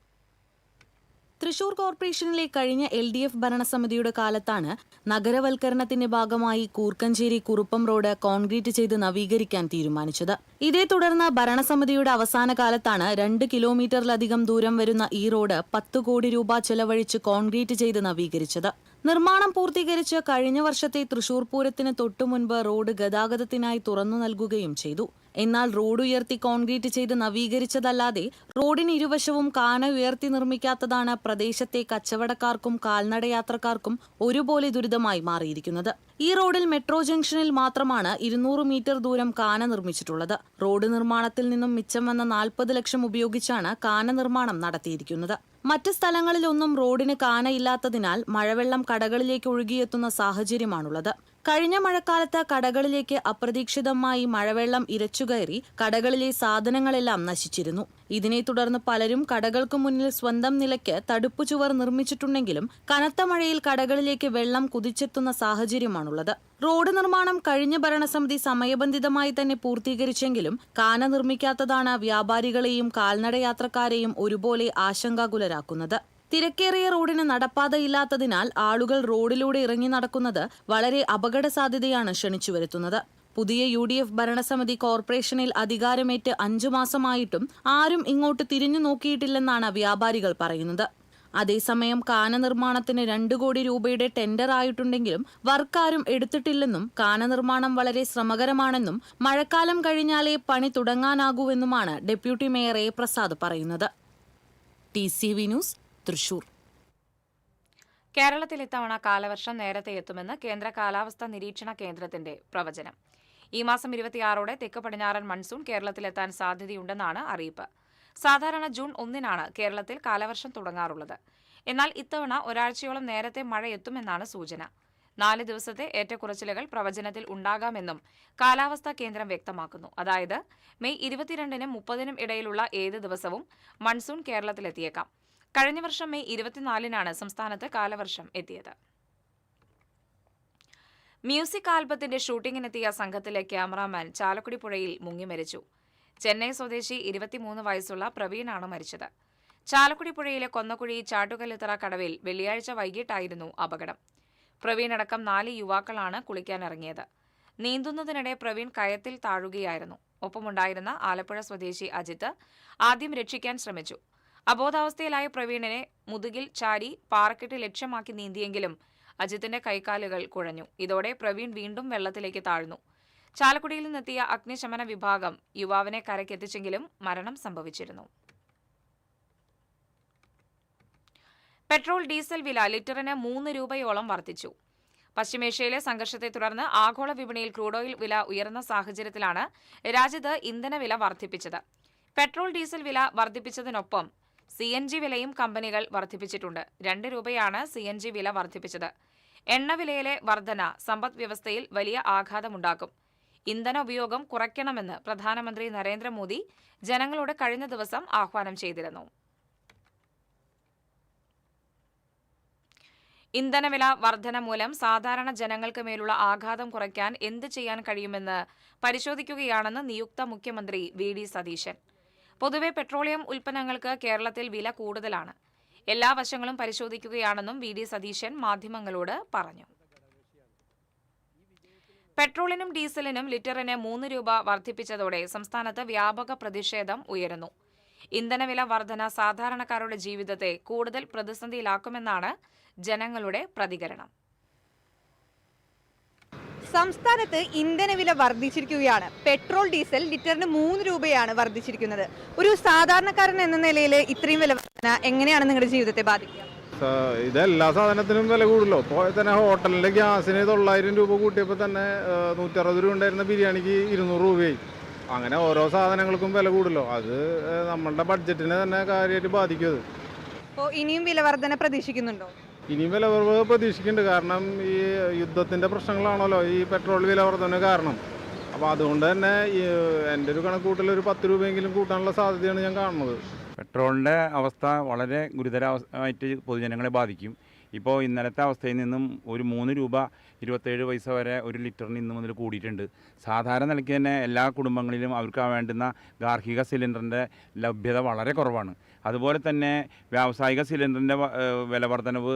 തൃശൂർ കോർപ്പറേഷനിലെ കഴിഞ്ഞ LDF ഭരണസമിതിയുടെ കാലത്താണ് നഗരവൽക്കരണത്തിന്റെ ഭാഗമായി കൂർക്കഞ്ചേരി കുറുപ്പം റോഡ് കോൺക്രീറ്റ് ചെയ്ത് നവീകരിക്കാൻ തീരുമാനിച്ചത്. ഇതേ തുടർന്ന് ഭരണസമിതിയുടെ അവസാന കാലത്താണ് 2 കിലോമീറ്ററിലധികം ദൂരം വരുന്ന ഈ റോഡ് 10 കോടി രൂപ ചെലവഴിച്ച് കോൺക്രീറ്റ് ചെയ്ത് നവീകരിച്ചത്. നിർമ്മാണം പൂർത്തീകരിച്ച് കഴിഞ്ഞ വർഷത്തെ തൃശൂർ പൂരത്തിന് തൊട്ടുമുൻപ് റോഡ് ഗതാഗതത്തിനായി തുറന്നു നൽകുകയും ചെയ്തു. എന്നാൽ റോഡ് ഉയർത്തി കോൺക്രീറ്റ് ചെയ്ത് നവീകരിച്ചതല്ലാതെ റോഡിന് ഇരുവശവും കാന ഉയർത്തി നിർമ്മിക്കാത്തതാണ് പ്രദേശത്തെ കച്ചവടക്കാർക്കും കാൽനടയാത്രക്കാർക്കും ഒരുപോലെ ദുരിതമായി മാറിയിരിക്കുന്നത്. ഈ റോഡിൽ മെട്രോ ജംഗ്ഷനിൽ മാത്രമാണ് 200 മീറ്റർ ദൂരം കാന നിർമ്മിച്ചിട്ടുള്ളത്. റോഡ് നിർമ്മാണത്തിൽ നിന്നും മിച്ചം വന്ന 40 ലക്ഷം ഉപയോഗിച്ചാണ് കാന നിർമ്മാണം നടത്തിയിരിക്കുന്നത്. മറ്റ് സ്ഥലങ്ങളിലൊന്നും റോഡിന് കാനയില്ലാത്തതിനാൽ മഴവെള്ളം കടകളിലേക്ക് ഒഴുകിയെത്തുന്ന സാഹചര്യമാണുള്ളത്. കഴിഞ്ഞ മഴക്കാലത്ത് കടകളിലേക്ക് അപ്രതീക്ഷിതമായി മഴവെള്ളം ഇരച്ചുകയറി കടകളിലെ സാധനങ്ങളെല്ലാം നശിച്ചിരുന്നു. ഇതിനെ തുടർന്ന് പലരും കടകൾക്ക് മുന്നിൽ സ്വന്തം നിലയ്ക്ക് തടുപ്പുചുവർ നിർമ്മിച്ചിട്ടുണ്ടെങ്കിലും കനത്ത മഴയിൽ കടകളിലേക്ക് വെള്ളം കുതിച്ചെത്തുന്ന സാഹചര്യമാണുള്ളത്. റോഡ് നിർമ്മാണം കഴിഞ്ഞ ഭരണസമിതി സമയബന്ധിതമായി തന്നെ പൂർത്തീകരിച്ചെങ്കിലും കാന നിർമ്മിക്കാത്തതാണ് വ്യാപാരികളെയും കാൽനടയാത്രക്കാരെയും ഒരുപോലെ ആശങ്കാകുലരാക്കുന്നത്. തിരക്കേറിയ റോഡിന് നടപ്പാതയില്ലാത്തതിനാൽ ആളുകൾ റോഡിലൂടെ ഇറങ്ങി നടക്കുന്നത് വളരെ അപകട സാധ്യതയാണ് ക്ഷണിച്ചുവരുത്തുന്നത്. പുതിയ UDF ഭരണസമിതി കോർപ്പറേഷനിൽ അധികാരമേറ്റ് 5 മാസമായിട്ടും ആരും ഇങ്ങോട്ട് തിരിഞ്ഞു നോക്കിയിട്ടില്ലെന്നാണ് വ്യാപാരികൾ പറയുന്നത്. അതേസമയം കാന നിർമ്മാണത്തിന് 2 കോടി രൂപയുടെ ടെൻഡർ ആയിട്ടുണ്ടെങ്കിലും വർക്കാരും എടുത്തിട്ടില്ലെന്നും കാന നിർമ്മാണം വളരെ ശ്രമകരമാണെന്നും മഴക്കാലം കഴിഞ്ഞാലേ പണി തുടങ്ങാനാകൂവെന്നുമാണ് ഡെപ്യൂട്ടി മേയർ എ പ്രസാദ് പറയുന്നത്. TCV news, Thrissur. കേരളത്തിൽ ഇത്തവണ കാലവർഷം നേരത്തെ എത്തുമെന്ന് കേന്ദ്ര കാലാവസ്ഥാ നിരീക്ഷണ കേന്ദ്രത്തിന്റെ പ്രവചനം. ഈ മാസം 26 തെക്ക് പടിഞ്ഞാറൻ മൺസൂൺ കേരളത്തിലെത്താൻ സാധ്യതയുണ്ടെന്നാണ് അറിയിപ്പ്. സാധാരണ ജൂൺ 1 കേരളത്തിൽ കാലവർഷം തുടങ്ങാറുള്ളത്. എന്നാൽ ഇത്തവണ ഒരാഴ്ചയോളം നേരത്തെ മഴ എത്തുമെന്നാണ് സൂചന. 4 ദിവസത്തെ ഏറ്റക്കുറച്ചിലുകൾ പ്രവചനത്തിൽ ഉണ്ടാകാമെന്നും കാലാവസ്ഥാ കേന്ദ്രം വ്യക്തമാക്കുന്നു. അതായത് മെയ് 22-നും 30-നും ഇടയിലുള്ള ഏത് ദിവസവും മൺസൂൺ കേരളത്തിലെത്തിയേക്കാം. കഴിഞ്ഞ വർഷം മെയ് 24-നാണ് സംസ്ഥാനത്ത് കാലവർഷം എത്തിയത്. മ്യൂസിക് ആൽബത്തിന്റെ ഷൂട്ടിങ്ങിനെത്തിയ സംഘത്തിലെ ക്യാമറാമാൻ ചാലക്കുടി പുഴയിൽ മുങ്ങി മരിച്ചു. ചെന്നൈ സ്വദേശി 23 വയസ്സുള്ള പ്രവീണാണ് മരിച്ചത്. ചാലക്കുടി പുഴയിലെ കൊന്നക്കുഴി ചാട്ടുകല്ലുത്തറ കടവിൽ വെള്ളിയാഴ്ച വൈകിട്ടായിരുന്നു അപകടം. പ്രവീണടക്കം 4 യുവാക്കളാണ് കുളിക്കാനിറങ്ങിയത്. നീന്തുന്നതിനിടെ പ്രവീൺ കയത്തിൽ താഴുകയായിരുന്നു. ഒപ്പമുണ്ടായിരുന്ന ആലപ്പുഴ സ്വദേശി അജിത്ത് ആദ്യം രക്ഷിക്കാൻ ശ്രമിച്ചു. അബോധാവസ്ഥയിലായ പ്രവീണിനെ മുതുകിൽ ചാരി പാറക്കെട്ട് ലക്ഷ്യമാക്കി നീന്തിയെങ്കിലും അജിത്തിന്റെ കൈക്കാലുകൾ കുഴഞ്ഞു. ഇതോടെ പ്രവീൺ വീണ്ടും വെള്ളത്തിലേക്ക് താഴ്ന്നു. ചാലക്കുടിയിൽ നിന്നെത്തിയ അഗ്നിശമന വിഭാഗം യുവാവിനെ കരയ്ക്കെത്തിച്ചെങ്കിലും മരണം സംഭവിച്ചിരുന്നു. പെട്രോൾ ഡീസൽ വില ലിറ്ററിന് 3 രൂപയോളം വർദ്ധിച്ചു. പശ്ചിമേഷ്യയിലെ സംഘർഷത്തെ തുടർന്ന് ആഗോള വിപണിയിൽ ക്രൂഡ് ഓയിൽ വില ഉയർന്ന സാഹചര്യത്തിലാണ് രാജ്യത്ത് ഇന്ധനവില വർദ്ധിപ്പിച്ചത്. പെട്രോൾ ഡീസൽ വില വർദ്ധിപ്പിച്ചതിനൊപ്പം CNG വിലയും കമ്പനികൾ വർദ്ധിപ്പിച്ചിട്ടുണ്ട്. 2 രൂപയാണ് CNG വില വർദ്ധിപ്പിച്ചത്. എണ്ണവിലയിലെ വർധന സമ്പദ് വ്യവസ്ഥയിൽ വലിയ ആഘാതമുണ്ടാക്കും. ഇന്ധന ഉപയോഗം കുറയ്ക്കണമെന്ന് പ്രധാനമന്ത്രി നരേന്ദ്രമോദി ജനങ്ങളോട് കഴിഞ്ഞ ദിവസം ആഹ്വാനം ചെയ്തിരുന്നു. ഇന്ധനവില വർധന മൂലം സാധാരണ ജനങ്ങൾക്ക് മേലുള്ള ആഘാതം കുറയ്ക്കാൻ എന്ത് ചെയ്യാൻ കഴിയുമെന്ന് പരിശോധിക്കുകയാണെന്ന് നിയുക്ത മുഖ്യമന്ത്രി VD സതീശൻ. പൊതുവെ പെട്രോളിയം ഉൽപ്പന്നങ്ങൾക്ക് കേരളത്തിൽ വില കൂടുതലാണ്. എല്ലാ വശങ്ങളും പരിശോധിക്കുകയാണെന്നും VD സതീശൻ മാധ്യമങ്ങളോട് പറഞ്ഞു. പെട്രോളിനും ഡീസലിനും ലിറ്ററിന് 3 രൂപ വർദ്ധിപ്പിച്ചതോടെ സംസ്ഥാനത്ത് വ്യാപക പ്രതിഷേധം ഉയരുന്നു. ഇന്ധനവില വർധന സാധാരണക്കാരുടെ ജീവിതത്തെ കൂടുതൽ പ്രതിസന്ധിയിലാക്കുമെന്നാണ് ജനങ്ങളുടെ പ്രതികരണം. സംസ്ഥാനത്ത് ഇന്ധനവില വർദ്ധിച്ചിരിക്കുകയാണ്. പെട്രോൾ ഡീസൽ ലിറ്ററിന് 3 രൂപയാണ് വർദ്ധിച്ചിരിക്കുന്നത്. ഒരു സാധാരണക്കാരൻ എന്ന നിലയിൽ ഇത്രയും വില വർധന എങ്ങനെയാണ് നിങ്ങളുടെ ജീവിതത്തെ ബാധിക്കുക? ഇതെല്ലാ സാധനത്തിനും വില കൂടുതലോ. ഇപ്പോൾ തന്നെ ഹോട്ടലിലെ ഗ്യാസിന് 900 രൂപ കൂട്ടിയപ്പോൾ തന്നെ 160 രൂപ ഉണ്ടായിരുന്ന ബിരിയാണിക്ക് 200 രൂപയായി. അങ്ങനെ ഓരോ സാധനങ്ങൾക്കും വില കൂടുതലോ. അത് നമ്മളുടെ ബഡ്ജറ്റിനെ തന്നെ കാര്യമായിട്ട് ബാധിക്കും. അപ്പോൾ ഇനിയും വില വർധന പ്രതീക്ഷിക്കുന്നുണ്ടോ? ഇനിയും വില കുറവ് പ്രതീക്ഷിക്കുന്നുണ്ട്. കാരണം ഈ യുദ്ധത്തിൻ്റെ പ്രശ്നങ്ങളാണല്ലോ ഈ പെട്രോൾ വില വർധന കാരണം. അപ്പോൾ അതുകൊണ്ട് തന്നെ എൻ്റെ ഒരു കണക്കൂട്ടൽ ഒരു 10 രൂപയെങ്കിലും കൂട്ടാനുള്ള സാധ്യതയാണ് ഞാൻ കാണുന്നത്. പെട്രോളിൻ്റെ അവസ്ഥ വളരെ ഗുരുതരമായിട്ട് പൊതുജനങ്ങളെ ബാധിക്കും. ഇപ്പോൾ ഇന്നലത്തെ അവസ്ഥയിൽ നിന്നും ഒരു 3 രൂപ 27 പൈസ വരെ ഒരു ലിറ്ററിന് ഇന്ന് മുതൽ കൂടിയിട്ടുണ്ട്. സാധാരണ നിലയ്ക്ക് തന്നെ എല്ലാ കുടുംബങ്ങളിലും അവർക്ക് വേണ്ടുന്ന ഗാർഹിക സിലിണ്ടറിൻ്റെ ലഭ്യത വളരെ കുറവാണ്. അതുപോലെ തന്നെ വ്യാവസായിക സിലിണ്ടറിൻ്റെ വില വർധനവ്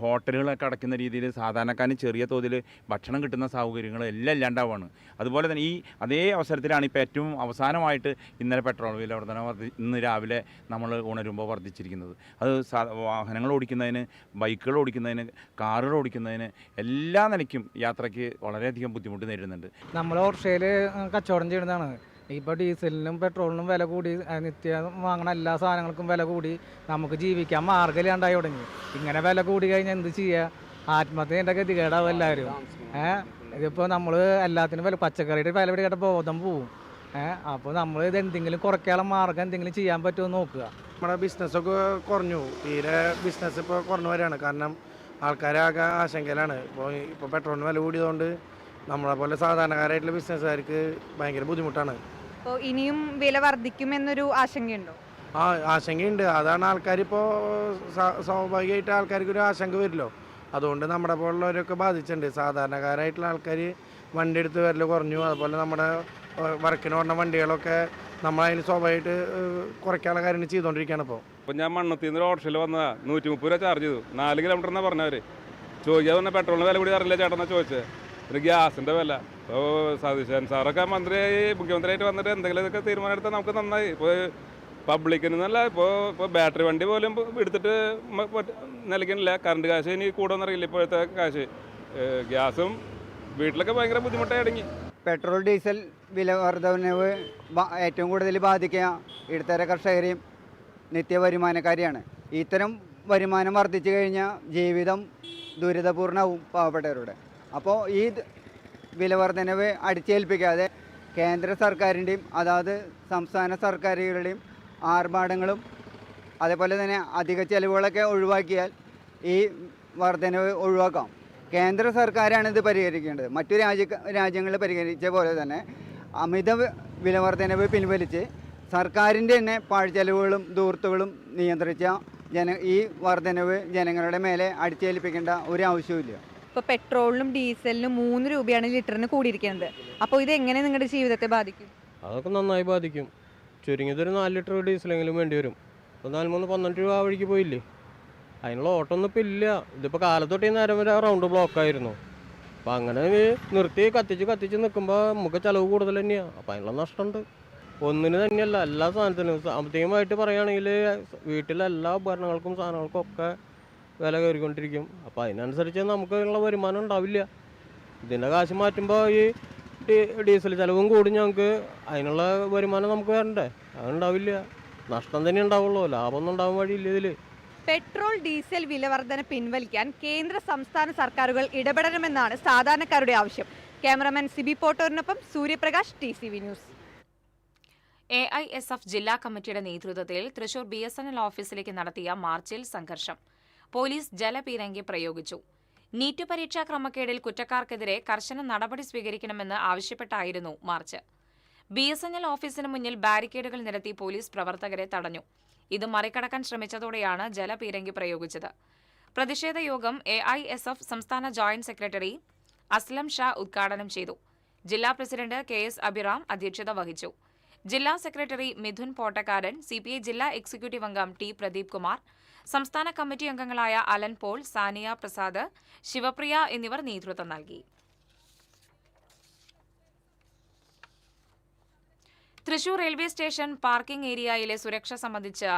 ഹോട്ടലുകളൊക്കെ അടയ്ക്കുന്ന രീതിയിൽ സാധാരണക്കാരന് ചെറിയ തോതിൽ ഭക്ഷണം കിട്ടുന്ന സൗകര്യങ്ങൾ എല്ലാം ഇല്ലാണ്ടാവുകയാണ്. അതുപോലെ തന്നെ ഈ അതേ അവസരത്തിലാണ് ഇപ്പോൾ ഏറ്റവും അവസാനമായിട്ട് ഇന്നലെ പെട്രോൾ വില വർധന ഇന്ന് രാവിലെ നമ്മൾ ഉണരുമ്പോൾ വർദ്ധിച്ചിരിക്കുന്നത്. അത് വാഹനങ്ങൾ ഓടിക്കുന്നതിന്, ബൈക്കുകൾ ഓടിക്കുന്നതിന്, കാറുകൾ ഓടിക്കുന്നതിന് എല്ലാ നിലയ്ക്കും യാത്രയ്ക്ക് വളരെയധികം ബുദ്ധിമുട്ട് നേരിടുന്നുണ്ട്. നമ്മൾ ഓട്ടോറിക്ഷയിൽ കച്ചവടം ചെയ്യുന്നതാണ്. ഇപ്പോൾ ഡീസലിനും പെട്രോളിനും വില കൂടി, നിത്യം വാങ്ങണ എല്ലാ സാധനങ്ങൾക്കും വില കൂടി, നമുക്ക് ജീവിക്കാൻ മാർഗ്ഗമില്ലാണ്ടായി തുടങ്ങി. ഇങ്ങനെ വില കൂടി കഴിഞ്ഞാൽ എന്ത് ചെയ്യുക? ആത്മഹത്യൻ്റെ ഗതികേടാവും എല്ലാവരും. ഇതിപ്പോൾ നമ്മൾ എല്ലാത്തിനും വില, പച്ചക്കറിയുടെ വില പിടിക്കേണ്ട ബോധം പോവും. അപ്പോൾ നമ്മൾ ഇത് എന്തെങ്കിലും കുറയ്ക്കാനുള്ള മാർഗ്ഗം എന്തെങ്കിലും ചെയ്യാൻ പറ്റുമോ നോക്കുക. നമ്മുടെ ബിസിനസ്സൊക്കെ കുറഞ്ഞു. തീരെ ബിസിനസ് ഇപ്പോൾ കുറഞ്ഞു വരികയാണ്. കാരണം ആൾക്കാരാകെ ആശങ്കയിലാണ്. ഇപ്പോൾ പെട്രോളിന് വില കൂടിയതുകൊണ്ട് നമ്മളെ പോലെ സാധാരണക്കാരായിട്ടുള്ള ബിസിനസ്സുകാർക്ക് ഭയങ്കര ബുദ്ധിമുട്ടാണ്. അപ്പോൾ ഇനിയും വില വർദ്ധിക്കുമെന്നൊരു ആശങ്കയുണ്ടോ? ആശങ്കയുണ്ട്. അതാണ് ആൾക്കാരിപ്പോൾ സ്വാഭാവികമായിട്ട് ആൾക്കാർക്കൊരു ആശങ്ക വരില്ലോ. അതുകൊണ്ട് നമ്മുടെ പോലുള്ളവരൊക്കെ ബാധിച്ചിട്ടുണ്ട്. സാധാരണക്കാരായിട്ടുള്ള ആൾക്കാർ വണ്ടി എടുത്ത് വരൽ കുറഞ്ഞു. അതുപോലെ നമ്മുടെ വർക്കിന് പറഞ്ഞ വണ്ടികളൊക്കെ നമ്മളതിന് സ്വാഭാവികമായിട്ട് കുറയ്ക്കാനുള്ള കാര്യങ്ങൾ ചെയ്തുകൊണ്ടിരിക്കുകയാണ്. ഇപ്പോൾ ഞാൻ മണ്ണത്തിൽ നിന്ന് ഓട്ടോറിക്ഷയിൽ വന്നതാ. 130 രൂപ ചാർജ് ചെയ്തു. 4 കിലോമീറ്റർ എന്നാണ് പറഞ്ഞവർ. ചോദിക്കാതെ പറഞ്ഞാൽ പെട്രോളിന് വില കൂടി അറിയില്ല ചേട്ടനാ ചോദിച്ചത്. ഒരു ഗ്യാസിൻ്റെ വില ഇപ്പോൾ സതീശൻ സാറൊക്കെ മുഖ്യമന്ത്രിയായിട്ട് വന്നിട്ട് എന്തെങ്കിലും ഇതൊക്കെ തീരുമാനം എടുത്താൽ നമുക്ക് നന്നായി. ഇപ്പോൾ പബ്ലിക്കിന് എന്നല്ല, ഇപ്പോൾ ബാറ്ററി വണ്ടി പോലും എടുത്തിട്ട് നിലയ്ക്കുന്നില്ല. കറണ്ട് കാശ് ഇനി കൂടുമെന്നറിയില്ല. ഇപ്പോഴത്തെ കാശ് ഗ്യാസും വീട്ടിലൊക്കെ ഭയങ്കര ബുദ്ധിമുട്ടായി തുടങ്ങി. പെട്രോൾ ഡീസൽ വില വർധനവ് ഏറ്റവും കൂടുതൽ ബാധിക്കുക ഇടത്തര കർഷകരെയും നിത്യവരുമാനക്കാരെയാണ്. ഇത്തരം വരുമാനം വർദ്ധിച്ചു കഴിഞ്ഞാൽ ജീവിതം ദുരിതപൂർണ്ണവും പാവപ്പെട്ടവരുടെ. അപ്പോൾ ഈ വില വർധനവ് അടിച്ചേൽപ്പിക്കാതെ കേന്ദ്ര സർക്കാരിൻ്റെയും അതാത് സംസ്ഥാന സർക്കാരുകളുടെയും ആർഭാടങ്ങളും അതേപോലെ തന്നെ അധിക ചെലവുകളൊക്കെ ഒഴിവാക്കിയാൽ ഈ വർധനവ് ഒഴിവാക്കാം. കേന്ദ്ര സർക്കാരാണ് ഇത് പരിഹരിക്കേണ്ടത്. മറ്റു രാജ്യങ്ങൾ പരിഹരിച്ച പോലെ തന്നെ അമിത വില വർധനവ് പിൻവലിച്ച് സർക്കാരിൻ്റെ തന്നെ പാഴ്ചെലവുകളും ധൂർത്തുകളും നിയന്ത്രിച്ച ഈ വർധനവ് ജനങ്ങളുടെ മേലെ അടിച്ചേൽപ്പിക്കേണ്ട ഒരു ആവശ്യവുമില്ല. ഇപ്പോൾ പെട്രോളിനും ഡീസലിനും 3 രൂപയാണ് ലിറ്ററിന് കൂടിയിരിക്കുന്നത്. അപ്പോൾ ഇത് എങ്ങനെ നിങ്ങളുടെ ജീവിതത്തെ ബാധിക്കും? അതൊക്കെ നന്നായി ബാധിക്കും. ചുരുങ്ങിയതൊരു 4 ലിറ്റർ ഡീസലെങ്കിലും വേണ്ടി വരും. ഇപ്പോൾ 12 രൂപ വഴിക്ക് പോയില്ലേ, അതിനുള്ള ഓട്ടമൊന്നും ഇപ്പോൾ ഇല്ല. ഇതിപ്പോൾ കാലത്തൊട്ടേ നേരം വരെ റൗണ്ട് ബ്ലോക്കായിരുന്നു. അപ്പോൾ അങ്ങനെ നിർത്തി കത്തിച്ച് നിൽക്കുമ്പോൾ നമുക്ക് ചിലവ് കൂടുതൽ തന്നെയാണ്. അപ്പോൾ അതിനുള്ള നഷ്ടമുണ്ട്. ഒന്നിന് തന്നെയല്ല, എല്ലാ സാധനത്തിനും. സാമ്പത്തികമായിട്ട് പറയുകയാണെങ്കിൽ വീട്ടിലെ എല്ലാ ഉപകരണങ്ങൾക്കും സാധനങ്ങൾക്കും ഒക്കെ വില കയറിക്കൊണ്ടിരിക്കും. അപ്പോൾ അതിനനുസരിച്ച് നമുക്കുള്ള വരുമാനം ഉണ്ടാവില്ല. ഇതിൻ്റെ കാശ് മാറ്റുമ്പോൾ ഈ ഡീസൽ ചിലവും കൂടി ഞങ്ങൾക്ക് അതിനുള്ള വരുമാനം നമുക്ക് വരണ്ടേ, അതുണ്ടാവില്ല. നഷ്ടം തന്നെ ഉണ്ടാവുള്ളൂ, ലാഭമൊന്നും ഉണ്ടാവാൻ വഴിയില്ല ഇതിൽ. പെട്രോൾ ഡീസൽ വില വർധന പിൻവലിക്കാൻ കേന്ദ്ര സംസ്ഥാന സർക്കാരുകൾ ഇടപെടണമെന്നാണ് സാധാരണക്കാരുടെ ആവശ്യം. ക്യാമറമാൻ സിബി പോട്ടോറിനൊപ്പം സൂര്യപ്രകാശ്, TCV ന്യൂസ്. AISF ജില്ലാ കമ്മിറ്റിയുടെ നേതൃത്വത്തിൽ തൃശൂർ BSNL ഓഫീസിലേക്ക് നടത്തിയ മാർച്ചിൽ സംഘർഷം. പോലീസ് ജലപീരങ്കി പ്രയോഗിച്ചു. നീറ്റ് പരീക്ഷാ ക്രമക്കേടിൽ കുറ്റക്കാർക്കെതിരെ കർശന നടപടി സ്വീകരിക്കണമെന്ന് ആവശ്യപ്പെട്ടായിരുന്നു മാർച്ച്. BSNL ഓഫീസിന് മുന്നിൽ ബാരിക്കേഡുകൾ നിരത്തി പോലീസ് പ്രവർത്തകരെ തടഞ്ഞു. ഇത് മറികടക്കാൻ ശ്രമിച്ചതോടെയാണ് ജലപീരങ്കി പ്രയോഗിച്ചത്. പ്രതിഷേധ യോഗം AISF സംസ്ഥാന ജോയിന്റ് സെക്രട്ടറി അസ്ലം ഷാ ഉദ്ഘാടനം ചെയ്തു. ജില്ലാ പ്രസിഡന്റ് KS അഭിറാം അധ്യക്ഷത വഹിച്ചു. ജില്ലാ സെക്രട്ടറി മിഥുൻ പോട്ടക്കാരൻ, CPI ജില്ലാ എക്സിക്യൂട്ടീവ് അംഗം T പ്രദീപ് കുമാർ, സംസ്ഥാന കമ്മിറ്റി അംഗങ്ങളായ അലൻ പോൾ, സാനിയ പ്രസാദ്, ശിവപ്രിയ എന്നിവർ നേതൃത്വം നൽകി. തൃശൂർ റെയിൽവേ സ്റ്റേഷൻ പാർക്കിംഗ് ഏരിയയിലെ സുരക്ഷ സംബന്ധിച്ച്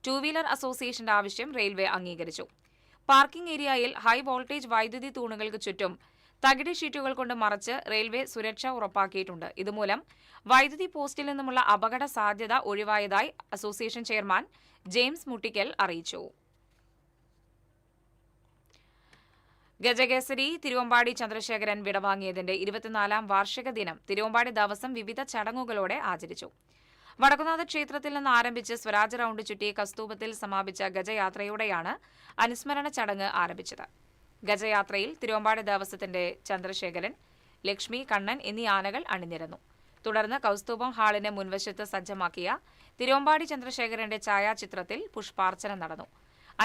2 വീലർ അസോസിയേഷന്റെ ആവശ്യം റെയിൽവേ അംഗീകരിച്ചു. പാർക്കിംഗ് ഏരിയയിൽ ഹൈ വോൾട്ടേജ് വൈദ്യുതി തൂണുകൾക്ക് ചുറ്റും തകിട് ഷീറ്റുകൾ കൊണ്ട് മറച്ച് റെയിൽവേ സുരക്ഷ ഉറപ്പാക്കിയിട്ടുണ്ട്. ഇതുമൂലം വൈദ്യുതി പോസ്റ്റിൽ നിന്നുമുള്ള അപകട സാധ്യത ഒഴിവായതായി അസോസിയേഷൻ ചെയർമാൻ ജെയിംസ് മുട്ടിക്കൽ അറിയിച്ചു. ഗജകേസരി തിരുവമ്പാടി ചന്ദ്രശേഖരൻ വിടവാങ്ങിയതിന്റെ 24ാം വാർഷിക ദിനം തിരുവമ്പാടി ദിവസം വിവിധ ചടങ്ങുകളോടെ ആചരിച്ചു. വടക്കുന്നാഥ ക്ഷേത്രത്തിൽ നിന്ന് ആരംഭിച്ച് സ്വരാജ് റൌണ്ട് ചുറ്റി കസ്തൂപത്തിൽ സമാപിച്ച ഗജയാത്രയോടെയാണ് അനുസ്മരണ ചടങ്ങ് ആരംഭിച്ചത്. ഗജയാത്രയിൽ തിരുവമ്പാടി ദേവസ്വത്തിന്റെ ചന്ദ്രശേഖരൻ, ലക്ഷ്മി, കണ്ണൻ എന്നീ ആനകൾ അണിനിരന്നു. തുടർന്ന് കൗസ്തുഭം ഹാളിന് മുൻവശത്ത് സജ്ജമാക്കിയ തിരുവമ്പാടി ചന്ദ്രശേഖരന്റെ ഛായാചിത്രത്തിൽ പുഷ്പാർച്ചന നടന്നു.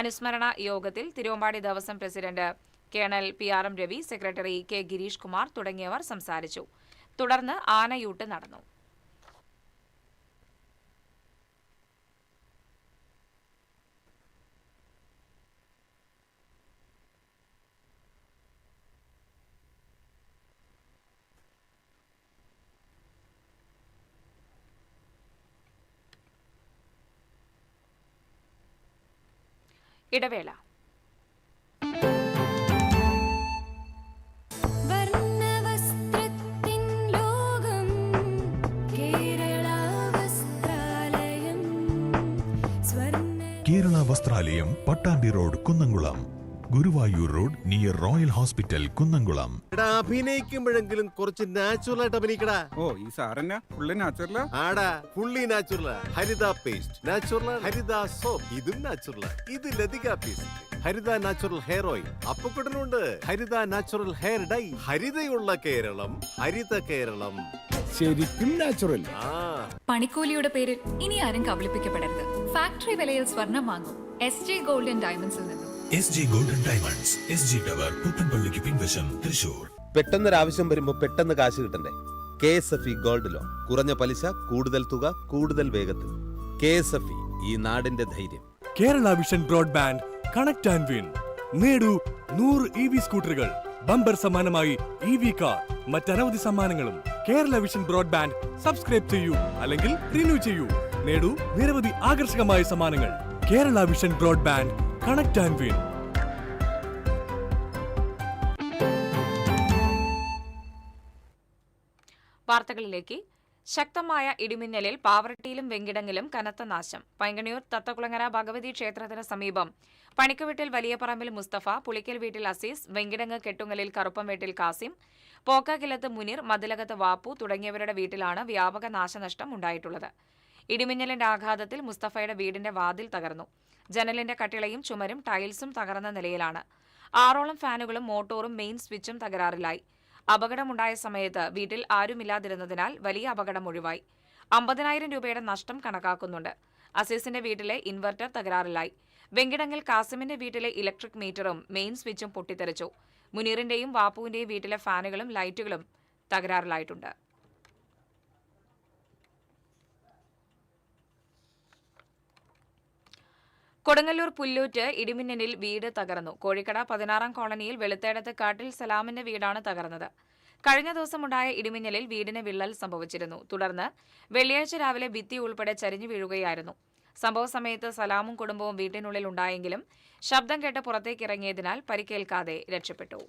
അനുസ്മരണ യോഗത്തിൽ Thiruvambadi Devaswom president colonel PRM Ravi, secretary K Girish Kumar തുടങ്ങിയവർ സംസാരിച്ചു. തുടർന്ന് ആനയൂട്ട് നടന്നു. ഇടവേള. Kerala Vasthralayam, Pattambi road, Kunnamkulam. Guruvayur road near royal hospital, Kunnamkulam. അഭിനയിക്കുമ്പോഴെങ്കിലും കുറച്ച് നാച്ചുറൽ ആയിട്ട് അഭിനയിക്കടാ. ഈ സാറന്നെ ഫുള്ളി നാച്ചുറലാ? ആടാ, fully natural. Haritha paste natural, Haritha soap ഇതും നാച്ചുറൽ, ഇത് Lathika paste, Haritha natural hair oil, അപ്പക്കുട്ടനുണ്ട് ഹരിത നാച്ചുറൽ ഹെയർ ഡൈ. ഹരിതയുള്ള കേരളം, ഹരിത കേരളം, ശരിക്കും നാച്ചുറൽ. പണിക്കൂലിയുടെ പേരിൽ ഇനി ആരും കബളിപ്പിക്കപ്പെടരുത്. ഫാക്ടറി വിലയിൽ സ്വർണം വാങ്ങും SJ ഗോൾഡ് ആൻഡ് ഡയമണ്ട്സിൽ നിന്നും. SJ golden diamonds, SG tower, പുത്തൻപള്ളിക്ക് പിൻവശം, തൃശൂർ. പെട്ടെന്നൊരാവശ്യം വരുമ്പോൾ പെട്ടെന്ന് കാശ് കിട്ടണ്ടേ? KSFE ഗോൾഡ് ലോൺ, കുറഞ്ഞ പലിശ, കൂടുതൽ തുക, കൂടുതൽ വേഗത്തിൽ. KSFE, ഈ നാടിന്റെ ധൈര്യം. Kerala vision broadband, connect and win. നേടൂ 100 EV സ്കൂട്ടറുകൾ, ബമ്പർ സമ്മാനമായി EV കാർ, മറ്റനവധി സമ്മാനങ്ങളും. കേരള വിഷൻ ബ്രോഡ്ബാൻഡ് സബ്സ്ക്രൈബ് ചെയ്യൂ, അല്ലെങ്കിൽ റിന്യൂ ചെയ്യൂ. നേടൂ നിരവധി ആകർഷകമായ സമ്മാനങ്ങൾ. Kerala vision broadband, connect and win. വാർത്തകളിലേക്ക്. ശക്തമായ ഇടിമിന്നലിൽ പാവറട്ടിയിലും വെങ്കിടങ്ങിലും കനത്ത നാശം. പൈങ്കണിയൂർ തത്തക്കുളങ്ങര ഭഗവതി ക്ഷേത്രത്തിന് സമീപം പണിക്കവീട്ടിൽ വലിയപറമ്പിൽ മുസ്തഫ, പുളിക്കൽ വീട്ടിൽ അസീസ്, വെങ്കിടങ്ങ് കെട്ടുങ്ങലിൽ കറുപ്പം വീട്ടിൽ കാസിം, പോക്കാകിലത്ത് മുനീർ, മതിലകത്ത് വാപ്പു തുടങ്ങിയവരുടെ വീട്ടിലാണ് വ്യാപക നാശനഷ്ടം ഉണ്ടായിട്ടുള്ളത്. ഇടിമിന്നലിന്റെ ആഘാതത്തിൽ മുസ്തഫയുടെ വീടിന്റെ വാതിൽ തകർന്നു. ജനലിന്റെ കട്ടിളയും ചുമരും ടൈൽസും തകർന്ന നിലയിലാണ്. 6ഓളം ഫാനുകളും മോട്ടോറും മെയിൻ സ്വിച്ചും തകരാറിലായി. അപകടമുണ്ടായ സമയത്ത് വീട്ടിൽ ആരുമില്ലാതിരുന്നതിനാൽ വലിയ അപകടം ഒഴിവായി. 50,000 രൂപയുടെ നഷ്ടം കണക്കാക്കുന്നുണ്ട്. അസീസിന്റെ വീട്ടിലെ ഇൻവെർട്ടർ തകരാറിലായി. വെങ്കിടങ്ങിൽ കാസിമിന്റെ വീട്ടിലെ ഇലക്ട്രിക് മീറ്ററും മെയിൻ സ്വിച്ചും പൊട്ടിത്തെറിച്ചു. മുനീറിന്റെയും വാപ്പുവിന്റെയും വീട്ടിലെ ഫാനുകളും ലൈറ്റുകളും തകരാറിലായിട്ടുണ്ട്. കൊടുങ്ങല്ലൂർ പുല്ലൂറ്റ് ഇടിമിന്നലിൽ വീട് തകർന്നു. കോഴിക്കട 16-ാം കോളനിയിൽ വെളുത്തേടത്ത് കാട്ടിൽ സലാമിന്റെ വീടാണ് തകർന്നത്. കഴിഞ്ഞ ദിവസമുണ്ടായ ഇടിമിന്നലിൽ വീടിന് വിള്ളൽ സംഭവിച്ചിരുന്നു. തുടർന്ന് വെള്ളിയാഴ്ച രാവിലെ ഭിത്തി ഉൾപ്പെടെ ചരിഞ്ഞു വീഴുകയായിരുന്നു. സംഭവ സമയത്ത് സലാമും കുടുംബവും വീട്ടിനുള്ളിൽ ഉണ്ടായെങ്കിലും ശബ്ദം കേട്ട് പുറത്തേക്കിറങ്ങിയതിനാൽ പരിക്കേൽക്കാതെ രക്ഷപ്പെട്ടു.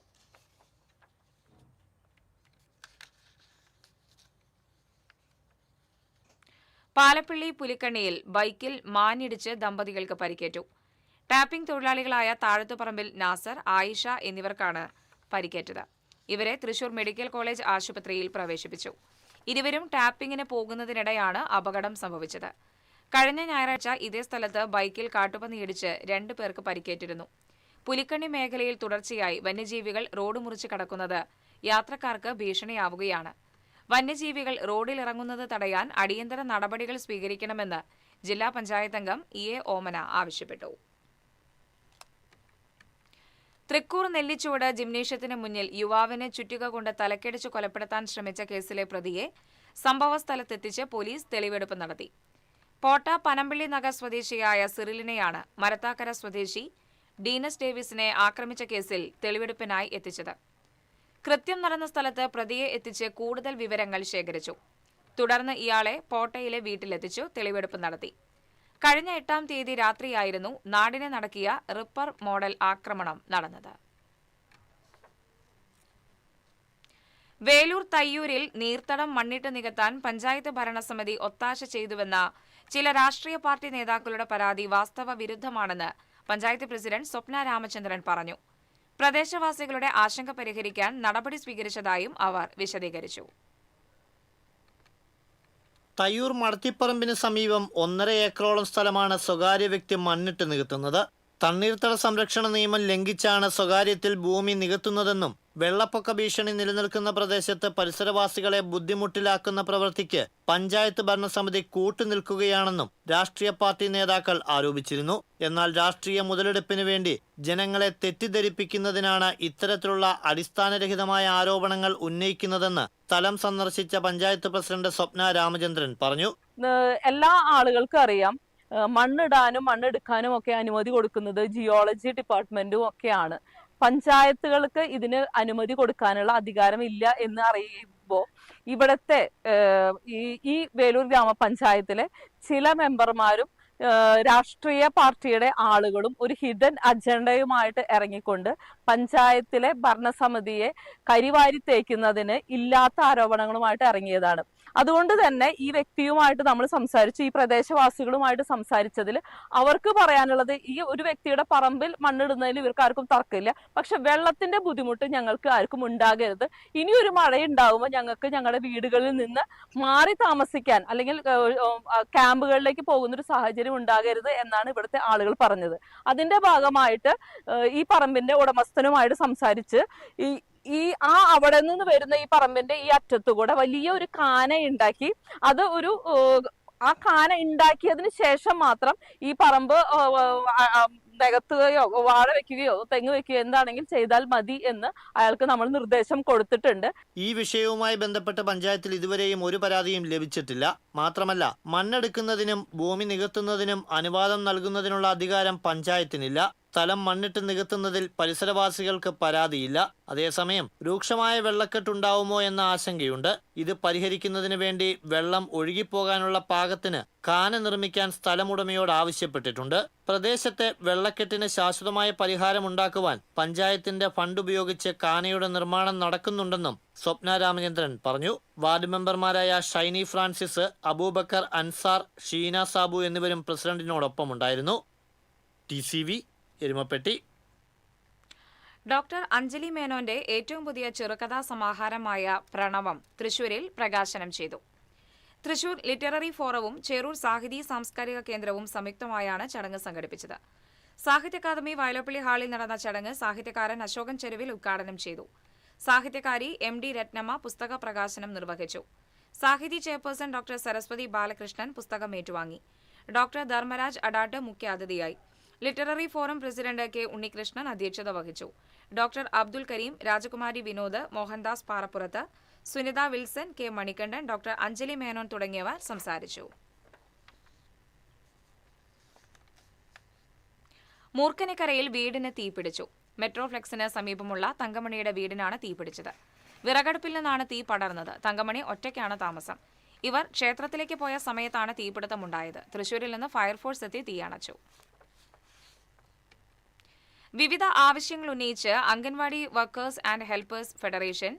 പാലപ്പള്ളി പുലിക്കണ്ണിയിൽ ബൈക്കിൽ മാനിടിച്ച് ദമ്പതികൾക്ക് പരിക്കേറ്റു. ടാപ്പിംഗ് തൊഴിലാളികളായ താഴത്തുപറമ്പിൽ നാസർ, ആയിഷ എന്നിവർക്കാണ് പരിക്കേറ്റത്. ഇവരെ തൃശൂർ മെഡിക്കൽ കോളേജ് ആശുപത്രിയിൽ പ്രവേശിപ്പിച്ചു. ഇരുവരും ടാപ്പിംഗിന് പോകുന്നതിനിടെയാണ് അപകടം സംഭവിച്ചത്. കഴിഞ്ഞ ഞായറാഴ്ച ഇതേ സ്ഥലത്ത് ബൈക്കിൽ കാട്ടുപന്നിയിടിച്ച് 2 പേർക്ക് പരിക്കേറ്റിരുന്നു. പുലിക്കണ്ണി മേഖലയിൽ തുടർച്ചയായി വന്യജീവികൾ റോഡ് മുറിച്ച് കടക്കുന്നത് യാത്രക്കാർക്ക് ഭീഷണിയാവുകയാണ്. വന്യജീവികൾ റോഡിലിറങ്ങുന്നത് തടയാൻ അടിയന്തര നടപടികൾ സ്വീകരിക്കണമെന്ന് ജില്ലാ പഞ്ചായത്ത് അംഗം EA ഓമന ആവശ്യപ്പെട്ടു. തൃക്കൂർ നെല്ലിച്ചോട് ജിംനേഷ്യത്തിന് മുന്നിൽ യുവാവിനെ ചുറ്റിക കൊണ്ട് തലക്കടിച്ച് കൊലപ്പെടുത്താൻ ശ്രമിച്ച കേസിലെ പ്രതിയെ സംഭവസ്ഥലത്തെത്തിച്ച് പോലീസ് തെളിവെടുപ്പ് നടത്തി. പോട്ട പനമ്പള്ളി നഗർ സ്വദേശിയായ സിറിലിനെയാണ് മരത്താക്കര സ്വദേശി ഡീനസ് ഡേവിസിനെ ആക്രമിച്ച കേസിൽ തെളിവെടുപ്പിനായി എത്തിച്ചത്. കൃത്യം നടന്ന സ്ഥലത്ത് പ്രതിയെ എത്തിച്ച് കൂടുതൽ വിവരങ്ങൾ ശേഖരിച്ചു. തുടർന്ന് ഇയാളെ പോട്ടയിലെ വീട്ടിലെത്തിച്ചു തെളിവെടുപ്പ് നടത്തി. കഴിഞ്ഞ 8-ാം തീയതി രാത്രിയായിരുന്നു നാടിനെ നടക്കിയ റിപ്പർ മോഡൽ ആക്രമണം നടന്നത്. വേലൂർ തയ്യൂരിൽ നീർത്തടം മണ്ണിട്ട് നികത്താൻ പഞ്ചായത്ത് ഭരണസമിതി ഒത്താശ ചെയ്തുവെന്ന ചില രാഷ്ട്രീയ പാർട്ടി നേതാക്കളുടെ പരാതി വാസ്തവ വിരുദ്ധമാണെന്ന് പഞ്ചായത്ത് പ്രസിഡന്റ് സ്വപ്ന രാമചന്ദ്രൻ പറഞ്ഞു. പ്രദേശവാസികളുടെ ആശങ്ക പരിഹരിക്കാൻ നടപടി സ്വീകരിച്ചതായും അവർ വിശദീകരിച്ചു. തയ്യൂർ മടത്തിപ്പറമ്പിന് സമീപം 1.5 ഏക്കറോളം സ്ഥലമാണ് സ്വകാര്യ വ്യക്തി മണ്ണിട്ട് നികത്തുന്നത്. തണ്ണീർത്തട സംരക്ഷണ നിയമം ലംഘിച്ചാണ് സ്വകാര്യത്തിൽ ഭൂമി നികത്തുന്നതെന്നും വെള്ളപ്പൊക്ക ഭീഷണി നിലനിൽക്കുന്ന പ്രദേശത്ത് പരിസരവാസികളെ ബുദ്ധിമുട്ടിലാക്കുന്ന പ്രവൃത്തിക്ക് പഞ്ചായത്ത് ഭരണസമിതി കൂട്ടുനിൽക്കുകയാണെന്നും രാഷ്ട്രീയ പാർട്ടി നേതാക്കൾ ആരോപിച്ചിരുന്നു. എന്നാൽ രാഷ്ട്രീയ മുതലെടുപ്പിന് വേണ്ടി ജനങ്ങളെ തെറ്റിദ്ധരിപ്പിക്കുന്നതിനാണ് ഇത്തരത്തിലുള്ള അടിസ്ഥാനരഹിതമായ ആരോപണങ്ങൾ ഉന്നയിക്കുന്നതെന്ന് സ്ഥലം സന്ദർശിച്ച പഞ്ചായത്ത് പ്രസിഡന്റ് സ്വപ്ന രാമചന്ദ്രൻ പറഞ്ഞു. എല്ലാ ആളുകൾക്കും അറിയാം, മണ്ണിടാനും മണ്ണെടുക്കാനും ഒക്കെ അനുമതി കൊടുക്കുന്നത് ജിയോളജി ഡിപ്പാർട്ട്മെന്റും ഒക്കെയാണ്. പഞ്ചായത്തുകൾക്ക് ഇതിന് അനുമതി കൊടുക്കാനുള്ള അധികാരമില്ല എന്ന് അറിയുമ്പോൾ ഇവിടുത്തെ ഈ വേലൂർ ഗ്രാമപഞ്ചായത്തിലെ ചില മെമ്പർമാരും രാഷ്ട്രീയ പാർട്ടിയുടെ ആളുകളും ഒരു ഹിഡൻ അജണ്ടയുമായിട്ട് ഇറങ്ങിക്കൊണ്ട് പഞ്ചായത്തിലെ ഭരണസമിതിയെ കരിവാരി തേക്കുന്നതിന് ഇല്ലാത്ത ആരോപണങ്ങളുമായിട്ട് ഇറങ്ങിയതാണ്. അതുകൊണ്ട് തന്നെ ഈ വ്യക്തിയുമായിട്ട് നമ്മൾ സംസാരിച്ചു, ഈ പ്രദേശവാസികളുമായിട്ട് സംസാരിച്ചതിൽ അവർക്ക് പറയാനുള്ളത് ഈ ഒരു വ്യക്തിയുടെ പറമ്പിൽ മണ്ണിടുന്നതിൽ ഇവർക്ക് ആർക്കും തർക്കമില്ല, പക്ഷെ വെള്ളത്തിന്റെ ബുദ്ധിമുട്ട് ഞങ്ങൾക്ക് ആർക്കും ഉണ്ടാകരുത്. ഇനിയൊരു മഴയുണ്ടാകുമ്പോൾ ഞങ്ങൾക്ക് ഞങ്ങളുടെ വീടുകളിൽ നിന്ന് മാറി താമസിക്കാൻ അല്ലെങ്കിൽ ക്യാമ്പുകളിലേക്ക് പോകുന്നൊരു സാഹചര്യം ഉണ്ടാകരുത് എന്നാണ് ഇവിടുത്തെ ആളുകൾ പറഞ്ഞത്. അതിന്റെ ഭാഗമായിട്ട് ഈ പറമ്പിന്റെ ഉടമസ്ഥനുമായിട്ട് സംസാരിച്ച് അവിടെ നിന്ന് വരുന്ന ഈ പറമ്പിന്റെ ഈ അറ്റത്തുകൂടെ വലിയ ഒരു കാന ഉണ്ടാക്കി, അത് ആ കാന ഉണ്ടാക്കിയതിന് ശേഷം മാത്രം ഈ പറമ്പ് നികത്തുകയോ വാഴ വെക്കുകയോ തെങ്ങ് വെക്കുകയോ എന്താണെങ്കിൽ ചെയ്താൽ മതി എന്ന് അയാൾക്ക് നമ്മൾ നിർദ്ദേശം കൊടുത്തിട്ടുണ്ട്. ഈ വിഷയവുമായി ബന്ധപ്പെട്ട് പഞ്ചായത്തിൽ ഇതുവരെയും ഒരു പരാതിയും ലഭിച്ചിട്ടില്ല. മാത്രമല്ല, മണ്ണെടുക്കുന്നതിനും ഭൂമി നികത്തുന്നതിനും അനുവാദം നൽകുന്നതിനുള്ള അധികാരം പഞ്ചായത്തിനില്ല. സ്ഥലം മണ്ണിട്ട് നികത്തുന്നതിൽ പരിസരവാസികൾക്ക് പരാതിയില്ല. അതേസമയം രൂക്ഷമായ വെള്ളക്കെട്ടുണ്ടാവുമോ എന്ന ആശങ്കയുണ്ട്. ഇത് പരിഹരിക്കുന്നതിന് വേണ്ടി വെള്ളം ഒഴുകിപ്പോകാനുള്ള പാകത്തിന് കാന നിർമ്മിക്കാൻ സ്ഥലമുടമയോട് ആവശ്യപ്പെട്ടിട്ടുണ്ട്. പ്രദേശത്തെ വെള്ളക്കെട്ടിന് ശാശ്വതമായ പരിഹാരമുണ്ടാക്കുവാൻ പഞ്ചായത്തിന്റെ ഫണ്ട് ഉപയോഗിച്ച് കാനയുടെ നിർമ്മാണം നടക്കുന്നുണ്ടെന്നും സ്വപ്ന രാമചന്ദ്രൻ പറഞ്ഞു. വാർഡ് മെമ്പർമാരായ ഷൈനി ഫ്രാൻസിസ്, അബൂബക്കർ അൻസാർ, ഷീന സാബു എന്നിവരും പ്രസിഡന്റിനോടൊപ്പമുണ്ടായിരുന്നു. TCV എരുമപ്പെട്ടി. ഡോക്ടർ അഞ്ജലി മേനോന്റെ ഏറ്റവും പുതിയ ചെറുകഥാ സമാഹാരമായ പ്രണവം തൃശൂരിൽ പ്രകാശനം ചെയ്തു. തൃശൂർ ലിറ്റററി ഫോറവും ചേറൂർ സാഹിതി സാംസ്കാരിക കേന്ദ്രവും സംയുക്തമായാണ് ചടങ്ങ് സംഘടിപ്പിച്ചത്. സാഹിത്യ അക്കാദമി വയലോപ്പള്ളി ഹാളിൽ നടന്ന ചടങ്ങ് സാഹിത്യകാരൻ അശോകൻ ചെരുവിൽ ഉദ്ഘാടനം ചെയ്തു. സാഹിത്യകാരി MD രത്നമ്മ പുസ്തക പ്രകാശനം നിർവഹിച്ചു. സാഹിതി ചെയർപേഴ്സൺ ഡോക്ടർ സരസ്വതി ബാലകൃഷ്ണൻ പുസ്തകം ഏറ്റുവാങ്ങി. ഡോക്ടർ ധർമ്മരാജ് അഡാട്ട് മുഖ്യാതിഥിയായി. Literary forum president K Unnikrishnan അധ്യക്ഷത വഹിച്ചു. Doctor Abdul Kareem, Rajakumari Vinod, Mohandas Parappurath, Sunitha Wilson, K Manikandan, doctor Anjali Menon തുടങ്ങിയവർ സംസാരിച്ചു. മൂർക്കനക്കരയിൽ വീടിന് തീപിടിച്ചു. മെട്രോ ഫ്ലെക്സിന് സമീപമുള്ള തങ്കമണിയുടെ വീടിനാണ് തീപിടിച്ചത്. വിറകടുപ്പിൽ നിന്നാണ് തീ പടർന്നത്. തങ്കമണി ഒറ്റയ്ക്കാണ് താമസം. ഇവർ ക്ഷേത്രത്തിലേക്ക് പോയ സമയത്താണ് തീപിടുത്തമുണ്ടായത്. തൃശൂരിൽ നിന്ന് ഫയർഫോഴ്സ് എത്തി തീയണച്ചു. വിവിധ ആവശ്യങ്ങൾ ഉന്നയിച്ച് anganwadi workers and helpers federation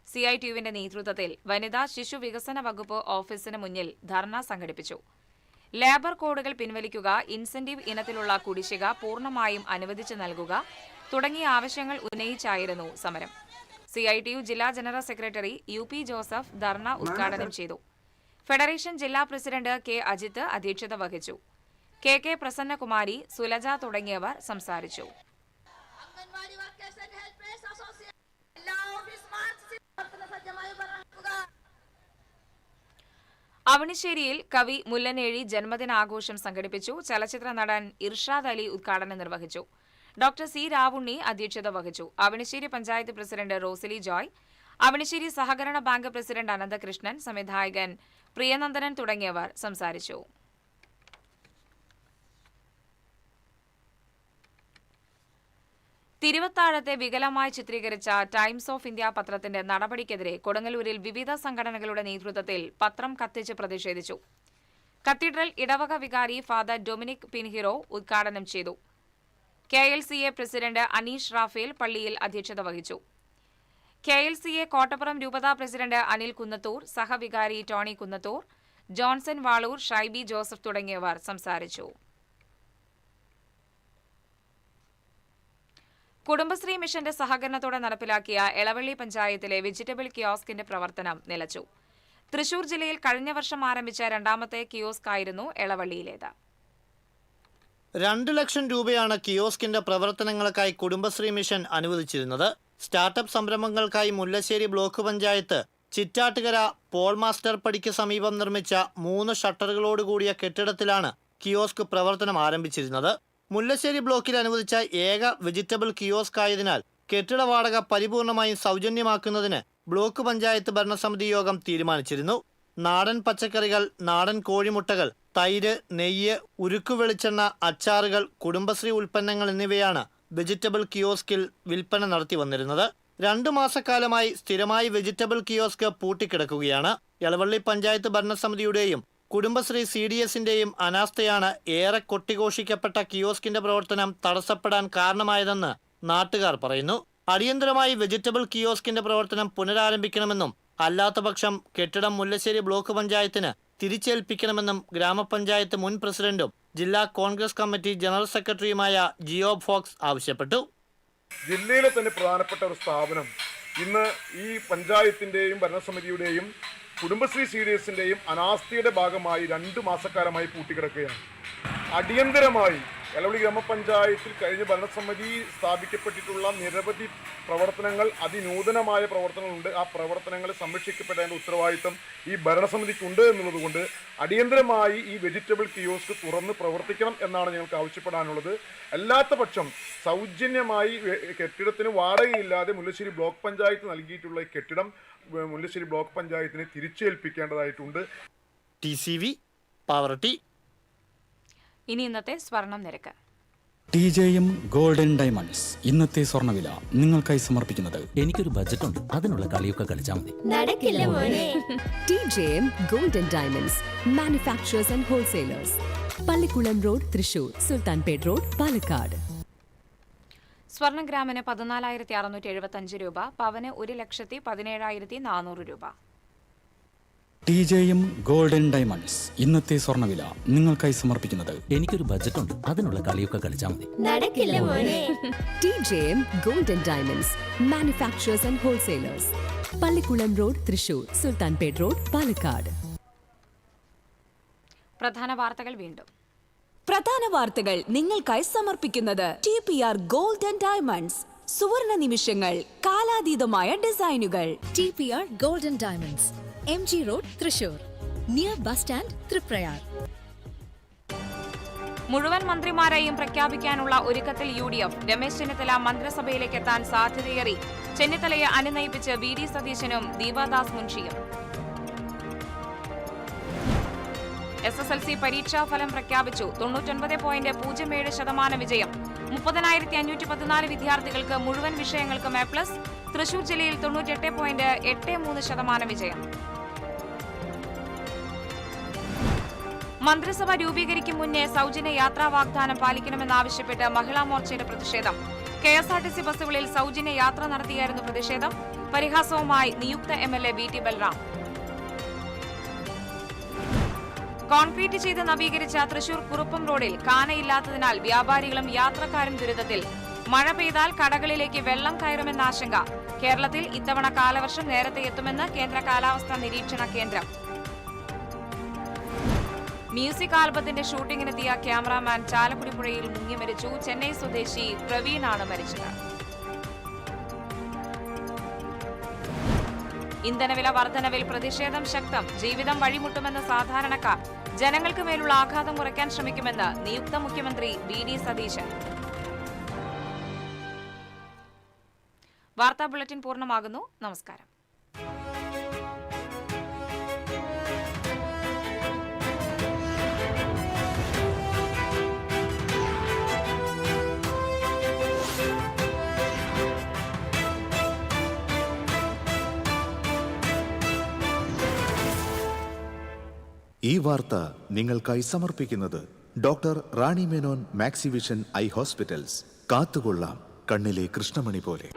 CITUവിന്റെ നേതൃത്വത്തിൽ വനിതാ ശിശു വികസന വകുപ്പ് ഓഫീസിന് മുന്നിൽ ധർണ സംഘടിപ്പിച്ചു. ലേബർ കോഡുകൾ പിൻവലിക്കുക, ഇൻസെന്റീവ് ഇനത്തിലുള്ള കുടിശ്ശിക പൂർണ്ണമായും അനുവദിച്ചു നൽകുക തുടങ്ങിയ ആവശ്യങ്ങൾ ഉന്നയിച്ചായിരുന്നു സമരം. CITU ജില്ലാ ജനറൽ സെക്രട്ടറി UP ജോസഫ് ധർണ ഉദ്ഘാടനം ചെയ്തു. ഫെഡറേഷൻ ജില്ലാ പ്രസിഡന്റ് K അജിത്ത് അധ്യക്ഷത വഹിച്ചു. KK പ്രസന്നകുമാരി, സുലജ തുടങ്ങിയവർ സംസാരിച്ചു. അവണിശ്ശേരിയിൽ കവി മുല്ലനേഴി ജന്മദിനാഘോഷം സംഘടിപ്പിച്ചു. ചലച്ചിത്ര നടൻ ഇർഷാദ് അലി ഉദ്ഘാടനം നിർവഹിച്ചു. ഡോക്ടർ C രാവുണ്ണി അധ്യക്ഷത വഹിച്ചു. അവണിശ്ശേരി പഞ്ചായത്ത് പ്രസിഡന്റ് റോസിലി ജോയ്, അവണിശ്ശേരി സഹകരണ ബാങ്ക് പ്രസിഡന്റ് അനന്തകൃഷ്ണൻ, സംവിധായകൻ പ്രിയനന്ദനൻ തുടങ്ങിയവർ സംസാരിച്ചു. തിരുവത്താഴത്തെ വികലമായി ചിത്രീകരിച്ച ടൈംസ് ഓഫ് ഇന്ത്യ പത്രത്തിന്റെ നടപടിക്കെതിരെ കൊടുങ്ങല്ലൂരിൽ വിവിധ സംഘടനകളുടെ നേതൃത്വത്തിൽ പത്രം കത്തിച്ച് പ്രതിഷേധിച്ചു. കത്തീഡ്രൽ ഇടവക വികാരി ഫാദർ ഡൊമിനിക് പിൻഹിറോ ഉദ്ഘാടനം ചെയ്തു. KLCA പ്രസിഡന്റ് അനീഷ് റാഫേൽ പള്ളിയിൽ അധ്യക്ഷത വഹിച്ചു. KLCA കോട്ടപ്പുറം രൂപതാ പ്രസിഡന്റ് അനിൽ കുന്നത്തൂർ, സഹവികാരി Tony Kunnathur, Johnson Valur, Shaibi Joseph തുടങ്ങിയവർ സംസാരിച്ചു. കുടുംബശ്രീ മിഷന്റെ സഹകരണത്തോടെ നടപ്പിലാക്കിയ എളവള്ളി പഞ്ചായത്തിലെ വെജിറ്റബിൾ കിയോസ്കിന്റെ പ്രവർത്തനം നിലച്ചു. തൃശൂർ ജില്ലയിൽ കഴിഞ്ഞ വർഷം ആരംഭിച്ച രണ്ടാമത്തെ കിയോസ്ക് ആയിരുന്നു എളവള്ളിയിലേത്. 2 ലക്ഷം രൂപയാണ് കിയോസ്കിന്റെ പ്രവർത്തനങ്ങൾക്കായി കുടുംബശ്രീ മിഷൻ അനുവദിച്ചിരുന്നത്. സ്റ്റാർട്ടപ്പ് സംരംഭങ്ങൾക്കായി Mullassery block panchayat Chittattukara Paul master പടിക്ക് സമീപം നിർമ്മിച്ച 3 ഷട്ടറുകളോടുകൂടിയ കെട്ടിടത്തിലാണ് കിയോസ്ക് പ്രവർത്തനം ആരംഭിച്ചിരുന്നത്. മുല്ലശ്ശേരി ബ്ലോക്കിൽ അനുവദിച്ച ഏക വെജിറ്റബിൾ കിയോസ്ക് ആയതിനാൽ കെട്ടിട വാടക പരിപൂർണമായും സൗജന്യമാക്കുന്നതിന് ബ്ലോക്ക് പഞ്ചായത്ത് ഭരണസമിതി യോഗം തീരുമാനിച്ചിരുന്നു. നാടൻ പച്ചക്കറികൾ, നാടൻ കോഴിമുട്ടകൾ, തൈര്, നെയ്യ്, ഉരുക്കു വെളിച്ചെണ്ണ, അച്ചാറുകൾ, കുടുംബശ്രീ ഉൽപ്പന്നങ്ങൾ എന്നിവയാണ് വെജിറ്റബിൾ കിയോസ്കിൽ വിൽപ്പന നടത്തി വന്നിരുന്നത്. 2 മാസക്കാലമായി സ്ഥിരമായി വെജിറ്റബിൾ കിയോസ്ക് പൂട്ടിക്കിടക്കുകയാണ്. എളവള്ളി പഞ്ചായത്ത് ഭരണസമിതിയുടെയും കുടുംബശ്രീ CDSന്റെയും അനാസ്ഥയാണ് ഏറെ കൊട്ടിഘോഷിക്കപ്പെട്ട കിയോസ്കിന്റെ പ്രവർത്തനം തടസ്സപ്പെടാൻ കാരണമായതെന്ന് നാട്ടുകാർ പറയുന്നു. അടിയന്തരമായി വെജിറ്റബിൾ കിയോസ്കിന്റെ പ്രവർത്തനം പുനരാരംഭിക്കണമെന്നും അല്ലാത്തപക്ഷം കെട്ടിടം മുല്ലശ്ശേരി ബ്ലോക്ക് പഞ്ചായത്തിന് തിരിച്ചേൽപ്പിക്കണമെന്നും ഗ്രാമപഞ്ചായത്ത് മുൻ പ്രസിഡന്റും ജില്ലാ കോൺഗ്രസ് കമ്മിറ്റി ജനറൽ സെക്രട്ടറിയുമായ ജിയോ ഫോക്സ് ആവശ്യപ്പെട്ടു. ജില്ലയിലെ തന്നെ പ്രധാനപ്പെട്ട ഒരു സ്ഥാപനം ഇന്ന് ഈ പഞ്ചായത്തിന്റെയും ഭരണസമിതിയുടെയും കുടുംബശ്രീ CDSന്റെയും അനാസ്ഥയുടെ ഭാഗമായി 2 മാസക്കാലമായി പൂട്ടിക്കിടക്കുകയാണ്. അടിയന്തരമായി എളവള്ളി ഗ്രാമപഞ്ചായത്തിൽ കഴിഞ്ഞ ഭരണസമിതി സ്ഥാപിക്കപ്പെട്ടിട്ടുള്ള നിരവധി പ്രവർത്തനങ്ങൾ, അതിനൂതനമായ പ്രവർത്തനങ്ങളുണ്ട്. ആ പ്രവർത്തനങ്ങൾ സംരക്ഷിക്കപ്പെടേണ്ട ഉത്തരവാദിത്തം ഈ ഭരണസമിതിക്കുണ്ട് എന്നുള്ളതുകൊണ്ട് അടിയന്തരമായി ഈ വെജിറ്റബിൾ കിയോസ്ക് തുറന്ന് പ്രവർത്തിക്കണം എന്നാണ് ഞങ്ങൾക്ക് ആവശ്യപ്പെടാനുള്ളത്. അല്ലാത്ത പക്ഷം സൗജന്യമായി കെട്ടിടത്തിന് വാടകയില്ലാതെ മുല്ലശ്ശേരി ബ്ലോക്ക് പഞ്ചായത്ത് നൽകിയിട്ടുള്ള ഈ കെട്ടിടം മുല്ലശ്ശേരി ബ്ലോക്ക് പഞ്ചായത്തിനെ തിരിച്ചേൽപ്പിക്കേണ്ടതായിട്ടുണ്ട്. TCV പാവറട്ടി. ഇനി ഇന്നത്തെ സ്വർണം നിരക്ക്. TJM ഗോൾഡൻ ഡയമണ്ട്സ് ഇന്നത്തെ സ്വർണ്ണവില നിങ്ങൾക്കായി സമർപ്പിക്കുന്നത് എനിക്കൊരു ബജറ്റ് ഉണ്ട്, അതിനുള്ള കളിയൊക്കെ കളിച്ചാൽ മതി. നടക്കില്ല മോനെ. TJM golden diamonds manufacturers and wholesalers, Pallikulam road, Thrissur, Sultanpet road, Palakkad. സ്വർണ്ണ ഗ്രാമിന് 14,675 രൂപ, പവന് 1,17,400 രൂപ. TJM ഗോൾഡൻ ഡയമണ്ട്സ് ഇന്നത്തെ സ്വർണ്ണവില നിങ്ങൾക്കായി സമർപ്പിക്കുന്നത് എനിക്കൊരു ബജറ്റ് ഉണ്ട്, അതിനുള്ള കളിയൊക്കെ കളിച്ചാൽ മതി. നടക്കില്ല മോനെ. TJM golden diamonds manufacturers and wholesalers, Pallikulam road, Thrissur, Sultanpet road, Palakkad. പ്രധാന വാർത്തകൾ വീണ്ടും. പ്രധാന വാർത്തകൾ നിങ്ങൾക്കായി സമർപ്പിക്കുന്നത് TPR ഗോൾഡൻ ഡയമണ്ട്സ്, സുവർണ നിമിഷങ്ങൾ, കാലാതീതമായ ഡിസൈനുകൾ. TPR golden diamonds, MG road, Thrissur, near bus stand, Triprayar. മുഴുവൻ മന്ത്രിമാരെയും പ്രഖ്യാപിക്കാനുള്ള ഒരുക്കത്തിൽ UDF. രമേശ് ചെന്നിത്തല മന്ത്രിസഭയിലേക്ക് എത്താൻ സാധ്യതയേറി. ചെന്നിത്തലയെ അനുനയിപ്പിച്ച് VD സതീശനും ദീപാദാസ് മുൻഷിയും. SSLC പരീക്ഷാഫലം പ്രഖ്യാപിച്ചു. 99.07% വിജയം. 30,514 വിദ്യാർത്ഥികൾക്ക് മുഴുവൻ വിഷയങ്ങൾക്കും A+. തൃശൂർ ജില്ലയിൽ 98.83% വിജയം. മന്ത്രിസഭ രൂപീകരിക്കും മുന്നേ സൗജന്യ യാത്രാ വാഗ്ദാനം പാലിക്കണമെന്നാവശ്യപ്പെട്ട് മഹിളാ മോർച്ചയുടെ പ്രതിഷേധം. KSRTC ബസ്സുകളിൽ സൗജന്യ യാത്ര നടത്തിയായിരുന്നു പ്രതിഷേധം. പരിഹാസവുമായി നിയുക്ത MLA BT ബൽറാം. കോൺക്രീറ്റ് ചെയ്ത് നവീകരിച്ച തൃശൂർ കുറുപ്പം റോഡിൽ കാനയില്ലാത്തതിനാൽ വ്യാപാരികളും യാത്രക്കാരും ദുരിതത്തിൽ. മഴ പെയ്താൽ കടകളിലേക്ക് വെള്ളം കയറുമെന്ന ആശങ്ക. കേരളത്തിൽ ഇത്തവണ കാലവർഷം നേരത്തെ എത്തുമെന്ന് കേന്ദ്ര കാലാവസ്ഥാ നിരീക്ഷണ കേന്ദ്രം. മ്യൂസിക് ആൽബത്തിന്റെ ഷൂട്ടിങ്ങിനെത്തിയ ക്യാമറാമാൻ ചാലക്കുടി പുഴയിൽ മുങ്ങി മരിച്ചു. ചെന്നൈ സ്വദേശി പ്രവീണാണ് മരിച്ചത്. ഇന്ധനവില വർധനവിൽ പ്രതിഷേധം ശക്തം. ജീവിതം വഴിമുട്ടുമെന്ന് സാധാരണക്കാർ. ജനങ്ങൾക്ക് മേലുള്ള ആഘാതം കുറയ്ക്കാൻ ശ്രമിക്കുമെന്ന് നിയുക്ത മുഖ്യമന്ത്രി VD സതീശൻ. വാർത്താ ബുള്ളറ്റിൻ പൂർണ്ണമാകുന്നു. നമസ്കാരം. ഈ വാർത്ത നിങ്ങൾക്കായി സമർപ്പിക്കുന്നത് doctor Rani Menon Maxivision I hospitals. കാത്തുകൊള്ളാം കണ്ണിലെ കൃഷ്ണമണി പോലെ.